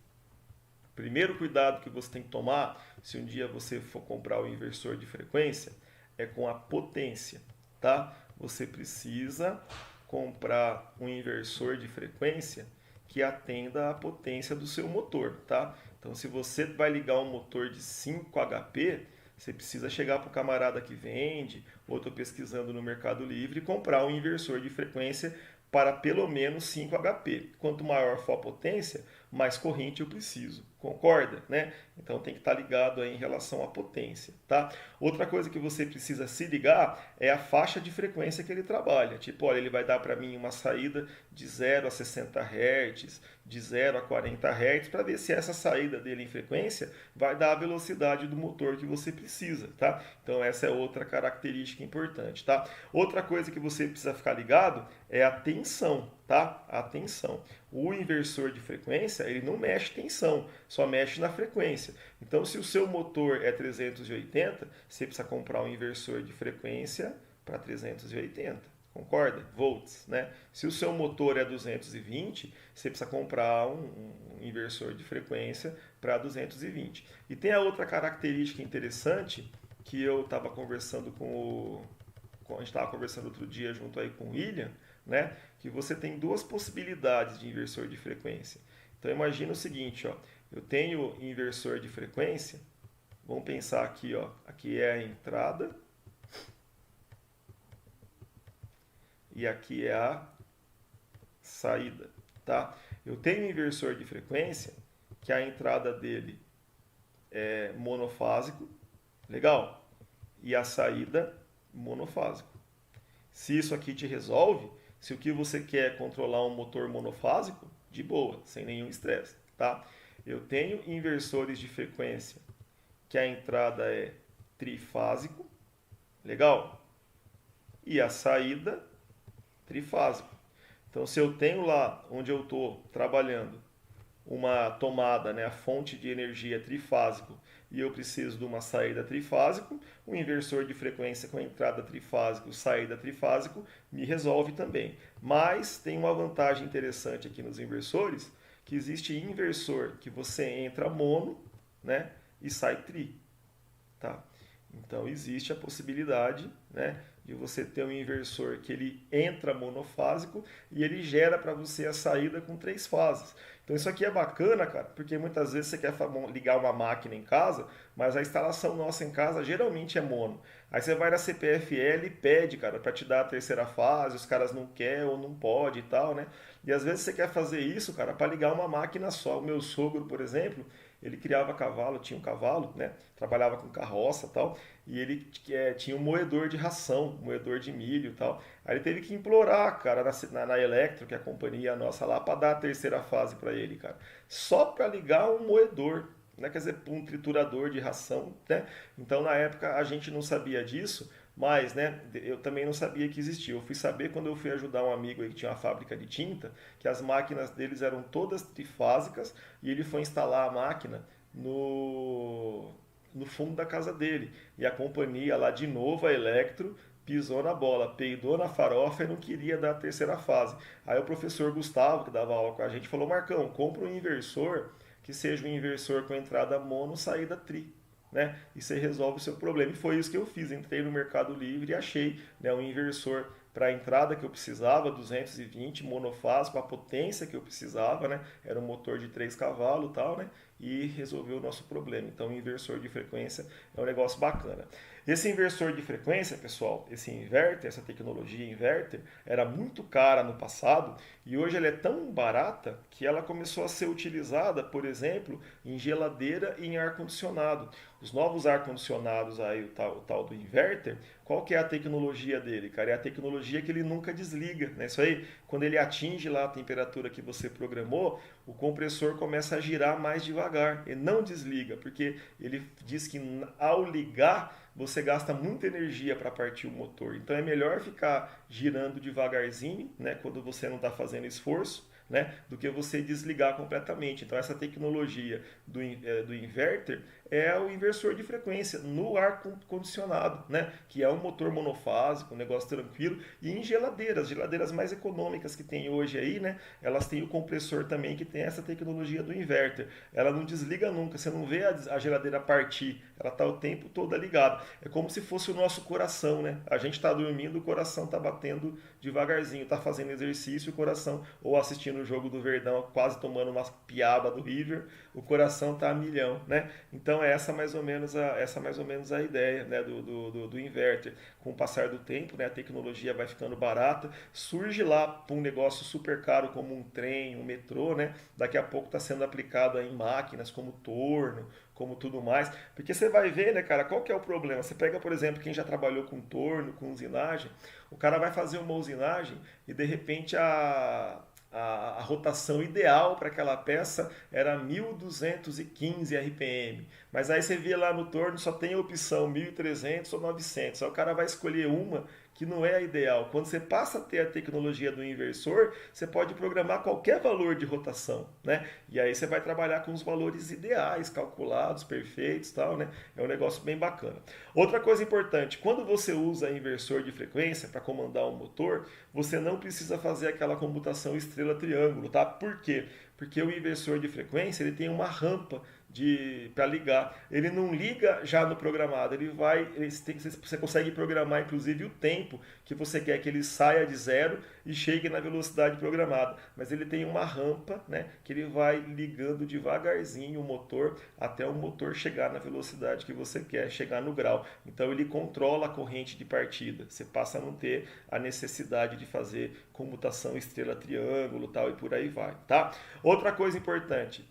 Primeiro cuidado que você tem que tomar, se um dia você for comprar um inversor de frequência, é com a potência, tá? Você precisa comprar um inversor de frequência que atenda à potência do seu motor, tá? Então, se você vai ligar um motor de 5 HP, você precisa chegar para o camarada que vende, ou estou pesquisando no Mercado Livre, e comprar um inversor de frequência para pelo menos 5 HP. Quanto maior for a potência, mais corrente eu preciso. Concorda, né? Então tem que estar ligado aí em relação à potência, tá? Outra coisa que você precisa se ligar é a faixa de frequência que ele trabalha. Tipo, olha, ele vai dar para mim uma saída de 0 a 60 Hz, de 0 a 40 Hz, para ver se essa saída dele em frequência vai dar a velocidade do motor que você precisa, tá? Então essa é outra característica importante, tá? Outra coisa que você precisa ficar ligado é a tensão, tá? A tensão. O inversor de frequência, ele não mexe tensão, só mexe na frequência. Então, se o seu motor é 380, você precisa comprar um inversor de frequência para 380. Concorda? Volts, né? Se o seu motor é 220, você precisa comprar um inversor de frequência para 220. E tem a outra característica interessante que eu estava conversando a gente estava conversando outro dia junto aí com o William, né? Que você tem duas possibilidades de inversor de frequência. Então imagina o seguinte, ó, eu tenho inversor de frequência, vamos pensar aqui, ó, aqui é a entrada e aqui é a saída, tá? Eu tenho um inversor de frequência que a entrada dele é monofásico, legal? E a saída monofásico. Se isso aqui te resolve, se o que você quer é controlar um motor monofásico, de boa, sem nenhum estresse, tá? Eu tenho inversores de frequência que a entrada é trifásico, legal? E a saída trifásico. Então, se eu tenho lá onde eu estou trabalhando uma tomada, né, a fonte de energia trifásico, e eu preciso de uma saída trifásico, o inversor de frequência com entrada trifásico, saída trifásico, me resolve também. Mas tem uma vantagem interessante aqui nos inversores, que existe inversor que você entra mono, né, e sai tri, tá? Então existe a possibilidade, né, de você ter um inversor que ele entra monofásico e ele gera para você a saída com 3 fases. Então isso aqui é bacana, cara, porque muitas vezes você quer ligar uma máquina em casa, mas a instalação nossa em casa geralmente é mono. Aí você vai na CPFL e pede, cara, para te dar a terceira fase, os caras não querem ou não pode e tal, né? E às vezes você quer fazer isso, cara, para ligar uma máquina só. O meu sogro, por exemplo, ele criava cavalo, tinha um cavalo, né? Trabalhava com carroça e tal, e ele tinha um moedor de ração, um moedor de milho e tal. Aí ele teve que implorar, cara, na Electro, que é a companhia nossa lá, para dar a terceira fase para ele, cara. Só para ligar um moedor, né? Quer dizer, um triturador de ração, né? Então na época a gente não sabia disso, mas, né, eu também não sabia que existia. Eu fui saber quando eu fui ajudar um amigo aí que tinha uma fábrica de tinta, que as máquinas deles eram todas trifásicas e ele foi instalar a máquina no fundo da casa dele. E a companhia lá de novo, a Electro, pisou na bola, peidou na farofa e não queria dar a terceira fase. Aí o professor Gustavo, que dava aula com a gente, falou: Marcão, compra um inversor que seja um inversor com entrada mono, saída tri. Né? E você resolve o seu problema. E foi isso que eu fiz. Entrei no Mercado Livre e achei, né, um inversor para a entrada que eu precisava, 220 monofásico, a potência que eu precisava, né? Era um motor de 3 cavalos e tal, né? E resolveu o nosso problema. Então, o inversor de frequência é um negócio bacana. Esse inversor de frequência, pessoal, esse inverter, essa tecnologia inverter, era muito cara no passado e hoje ela é tão barata que ela começou a ser utilizada, por exemplo, em geladeira e em ar-condicionado. Os novos ar-condicionados aí, o tal do inverter, qual que é a tecnologia dele, cara? É a tecnologia que ele nunca desliga, né? Isso aí, quando ele atinge lá a temperatura que você programou, o compressor começa a girar mais devagar. Ele não desliga, porque ele diz que ao ligar, você gasta muita energia para partir o motor. Então é melhor ficar girando devagarzinho, né, quando você não está fazendo esforço, né, do que você desligar completamente. Então essa tecnologia do inverter é o inversor de frequência no ar condicionado, né, que é um motor monofásico, um negócio tranquilo, e em geladeiras mais econômicas que tem hoje aí, né, elas têm o compressor também que tem essa tecnologia do inverter. Ela não desliga nunca, você não vê a geladeira partir, ela está o tempo todo ligada. É como se fosse o nosso coração, né? A gente está dormindo, o coração está batendo devagarzinho, está fazendo exercício, o coração, ou assistindo o jogo do Verdão, quase tomando uma piaba do River, o coração está a milhão, né? Então é essa mais ou menos a ideia, né, do inverter. Com o passar do tempo, né, a tecnologia vai ficando barata, surge lá um negócio super caro como um trem, um metrô, né? Daqui a pouco está sendo aplicado em máquinas como torno, como tudo mais, porque você vai ver, né, cara, qual que é o problema? Você pega, por exemplo, quem já trabalhou com torno, com usinagem, o cara vai fazer uma usinagem e de repente a rotação ideal para aquela peça era 1215 RPM. Mas aí você vê lá no torno só tem a opção 1300 ou 900. Aí o cara vai escolher uma que não é a ideal. Quando você passa a ter a tecnologia do inversor, você pode programar qualquer valor de rotação, né? E aí você vai trabalhar com os valores ideais, calculados, perfeitos, tal, né? É um negócio bem bacana. Outra coisa importante, quando você usa inversor de frequência para comandar um motor, você não precisa fazer aquela comutação estrela-triângulo, tá? Por quê? Porque o inversor de frequência ele tem uma rampa para ligar. Ele não liga já no programado, você consegue programar inclusive o tempo que você quer que ele saia de zero e chegue na velocidade programada. Mas ele tem uma rampa, né, que ele vai ligando devagarzinho o motor até o motor chegar na velocidade que você quer, chegar no grau. Então ele controla a corrente de partida. Você passa a não ter a necessidade de fazer comutação estrela-triângulo, tal, e por aí vai, tá? Outra coisa importante,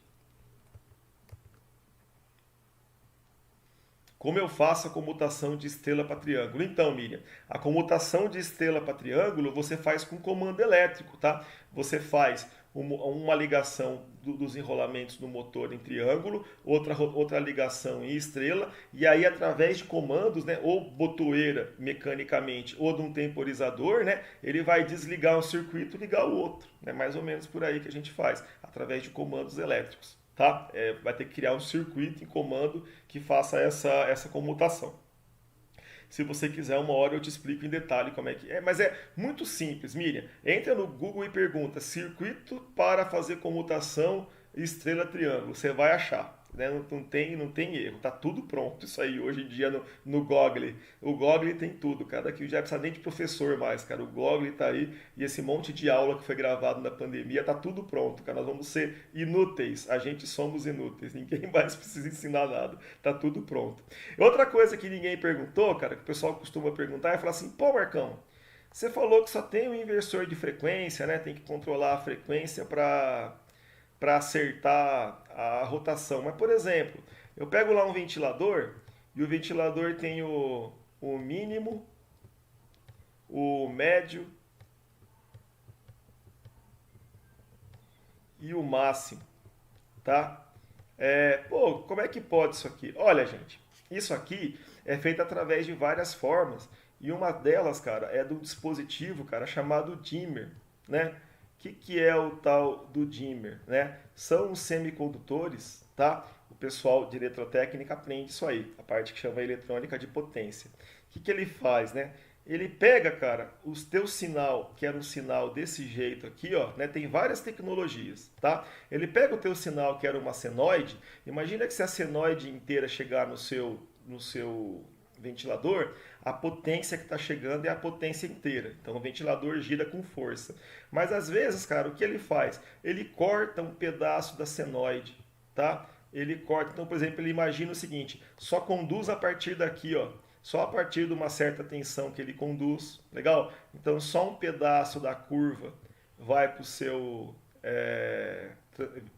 como eu faço a comutação de estrela para triângulo? Então, Miriam, a comutação de estrela para triângulo você faz com comando elétrico, tá? Você faz uma ligação dos enrolamentos do motor em triângulo, outra ligação em estrela, e aí através de comandos, né, ou botoeira mecanicamente, ou de um temporizador, né, ele vai desligar um circuito e ligar o outro. É mais ou menos por aí que a gente faz, através de comandos elétricos. Tá? Vai ter que criar um circuito em comando que faça essa comutação. Se você quiser, uma hora eu te explico em detalhe como é que é. Mas é muito simples, Miriam. Entra no Google e pergunta circuito para fazer comutação estrela-triângulo. Você vai achar. né? Não tem erro, tá tudo pronto isso aí hoje em dia no Google. O Google tem tudo, cara, que já precisa nem de professor mais, cara. O Google tá aí e esse monte de aula que foi gravado na pandemia tá tudo pronto, cara. Nós vamos ser inúteis, a gente somos inúteis, ninguém mais precisa ensinar nada, tá tudo pronto. Outra coisa que ninguém perguntou, cara, que o pessoal costuma perguntar é falar assim, pô, Marcão, você falou que só tem um inversor de frequência, né? Tem que controlar a frequência para acertar a rotação. Mas, por exemplo, eu pego lá um ventilador e o ventilador tem o mínimo, o médio e o máximo, tá? Pô, como é que pode isso aqui? Olha, gente, isso aqui é feito através de várias formas e uma delas, cara, é do dispositivo, cara, chamado dimmer, né? Que é o tal do dimmer, né? São os semicondutores, tá? O pessoal de eletrotécnica aprende isso aí, a parte que chama eletrônica de potência. Que ele faz, né? Ele pega, cara, o teu sinal, que era um sinal desse jeito aqui, ó, né? Tem várias tecnologias, tá? Ele pega o teu sinal, que era uma senoide. Imagina que se a senoide inteira chegar no seu ventilador, a potência que está chegando é a potência inteira. Então o ventilador gira com força. Mas às vezes, cara, o que ele faz? Ele corta um pedaço da senoide, tá? Ele corta. Então, por exemplo, ele imagina o seguinte: só conduz a partir daqui, ó. Só a partir de uma certa tensão que ele conduz. Legal? Então só um pedaço da curva vai para o seu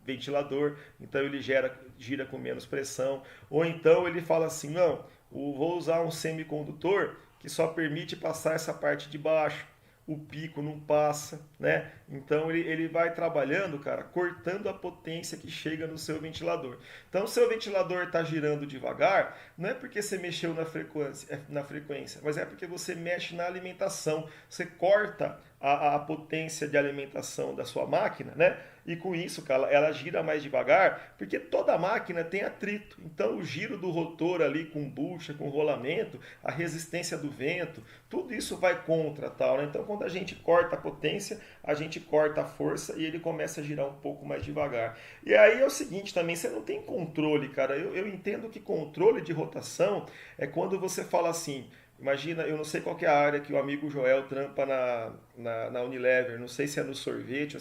ventilador, então ele gira com menos pressão. Ou então ele fala assim, não, vou usar um semicondutor que só permite passar essa parte de baixo. O pico não passa, né? Então ele vai trabalhando, cara, cortando a potência que chega no seu ventilador. Então, se o seu ventilador está girando devagar, não é porque você mexeu na frequência, mas é porque você mexe na alimentação. Você corta a potência de alimentação da sua máquina, né? E com isso, cara, ela gira mais devagar, porque toda máquina tem atrito. Então, o giro do rotor ali com bucha, com rolamento, a resistência do vento, tudo isso vai contra, tal, né? Então, quando a gente corta a potência, a gente corta a força e ele começa a girar um pouco mais devagar. E aí é o seguinte também, você não tem controle, cara. Eu entendo que controle de rotação é quando você fala assim, imagina, eu não sei qual que é a área que o amigo Joel trampa na Unilever, não sei se é no sorvete ou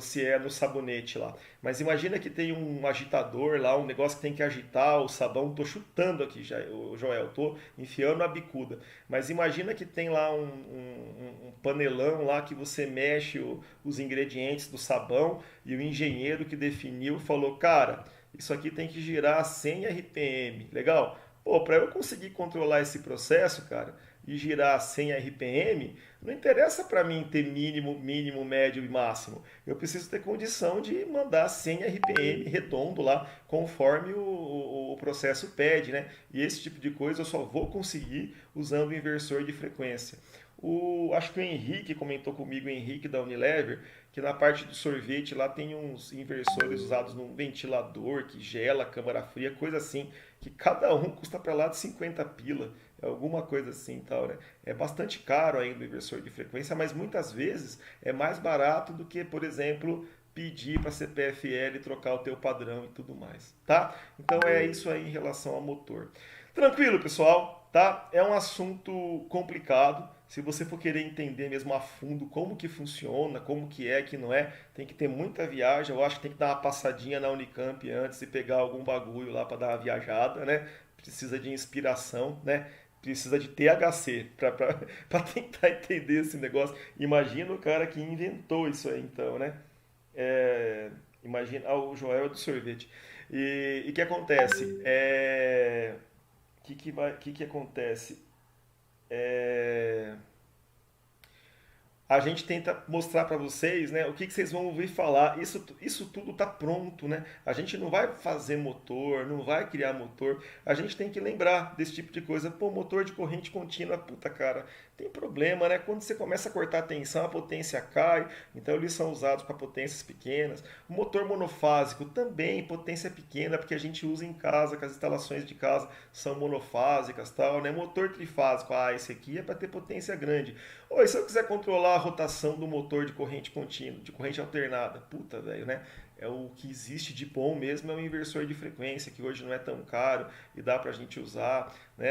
se é no sabonete lá. Mas imagina que tem um agitador lá, um negócio que tem que agitar o sabão. Tô chutando aqui, já, o Joel, tô enfiando a bicuda. Mas imagina que tem lá um panelão lá que você mexe os ingredientes do sabão e o engenheiro que definiu falou, cara, isso aqui tem que girar a 100 RPM. Legal? Pô, para eu conseguir controlar esse processo, cara, e girar 100 RPM, não interessa para mim ter mínimo, médio e máximo. Eu preciso ter condição de mandar 100 RPM redondo lá, conforme o processo pede, né? E esse tipo de coisa eu só vou conseguir usando o inversor de frequência. Acho que o Henrique comentou comigo, o Henrique da Unilever, que na parte do sorvete lá tem uns inversores usados num ventilador que gela, câmara fria, coisa assim, que cada um custa para lá de 50 pila, alguma coisa assim, tal, né? É bastante caro ainda o inversor de frequência, mas muitas vezes é mais barato do que, por exemplo, pedir para a CPFL trocar o teu padrão e tudo mais, tá? Então é isso aí em relação ao motor. Tranquilo, pessoal, tá? É um assunto complicado. Se você for querer entender mesmo a fundo como que funciona, como que não é, tem que ter muita viagem. Eu acho que tem que dar uma passadinha na Unicamp antes e pegar algum bagulho lá para dar uma viajada, né? Precisa de inspiração, né? Precisa de THC para tentar entender esse negócio. Imagina o cara que inventou isso aí, então, né? Imagina, o Joel é do sorvete. E o que acontece? Que acontece? É, a gente tenta mostrar para vocês, né, o que vocês vão ouvir falar. Isso tudo tá pronto, né? A gente não vai fazer motor, não vai criar motor. A gente tem que lembrar desse tipo de coisa. Pô, motor de corrente contínua, puta cara, tem problema, né? Quando você começa a cortar a tensão, a potência cai. Então eles são usados para potências pequenas. O motor monofásico também, potência pequena, porque a gente usa em casa, que as instalações de casa são monofásicas, tal, né? Motor trifásico, esse aqui é para ter potência grande. Ou e se eu quiser controlar a rotação do motor de corrente contínua, de corrente alternada, puta, velho, né? o que existe de bom mesmo é o inversor de frequência, que hoje não é tão caro e dá para a gente usar, né?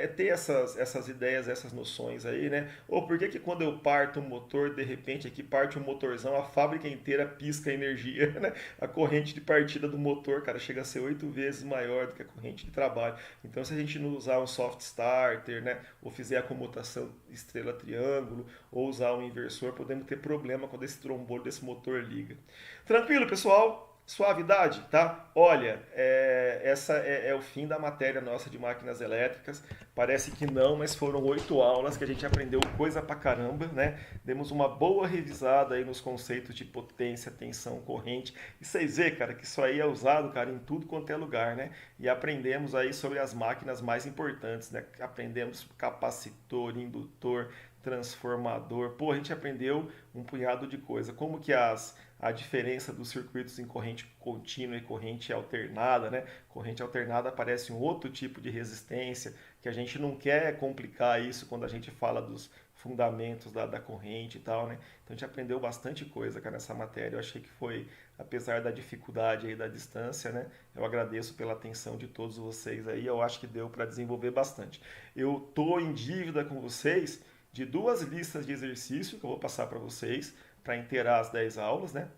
É ter essas ideias, essas noções aí, né? Ou por que que quando eu parto um motor, de repente aqui parte um motorzão, a fábrica inteira pisca energia, né? A corrente de partida do motor, cara, chega a ser 8 vezes maior do que a corrente de trabalho. Então, se a gente não usar um soft starter, né? Ou fizer a comutação estrela-triângulo, ou usar um inversor, podemos ter problema quando esse trombolho desse motor liga. Tranquilo, pessoal? Suavidade, tá? Olha, essa é o fim da matéria nossa de máquinas elétricas. Parece que não, mas foram 8 aulas que a gente aprendeu coisa pra caramba, né? Demos uma boa revisada aí nos conceitos de potência, tensão, corrente. E vocês vê, cara, que isso aí é usado, cara, em tudo quanto é lugar, né? E aprendemos aí sobre as máquinas mais importantes, né? Aprendemos capacitor, indutor, transformador. Pô, a gente aprendeu um punhado de coisa. Como que a diferença dos circuitos em corrente contínua e corrente alternada, né? Corrente alternada parece um outro tipo de resistência, que a gente não quer complicar isso quando a gente fala dos fundamentos da corrente e tal, né? Então a gente aprendeu bastante coisa, cara, nessa matéria. Eu achei que foi, apesar da dificuldade aí da distância, né? Eu agradeço pela atenção de todos vocês aí. Eu acho que deu para desenvolver bastante. Eu tô em dívida com vocês de 2 listas de exercício que eu vou passar para vocês para inteirar as 10 aulas, né?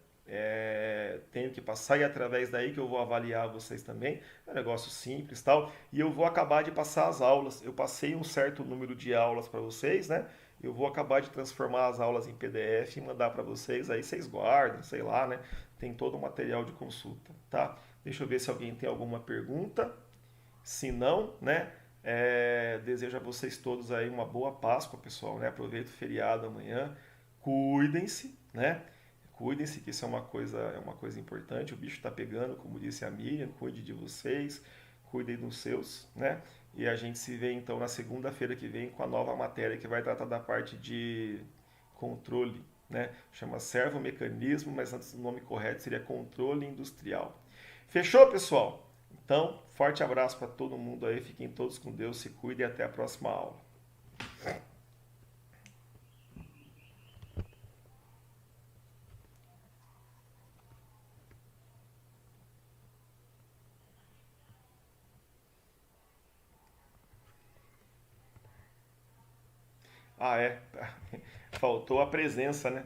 Tenho que passar e através daí que eu vou avaliar vocês também. É um negócio simples, tal. E eu vou acabar de passar as aulas. Eu passei um certo número de aulas para vocês, né? Eu vou acabar de transformar as aulas em PDF e mandar para vocês. Aí vocês guardam, sei lá, né? Tem todo o material de consulta, tá? Deixa eu ver se alguém tem alguma pergunta. Se não, né? Desejo a vocês todos aí uma boa Páscoa, pessoal, né? Aproveita o feriado amanhã. Cuidem-se, né? Cuidem-se que isso é uma coisa importante. O bicho está pegando, como disse a Miriam. Cuide de vocês, cuidem dos seus, né? E a gente se vê então na segunda-feira que vem com a nova matéria que vai tratar da parte de controle, né? Chama servomecanismo, mas o nome correto seria controle industrial. Fechou, pessoal? Então, forte abraço para todo mundo aí. Fiquem todos com Deus, se cuidem e até a próxima aula. Ah, é. Faltou a presença, né?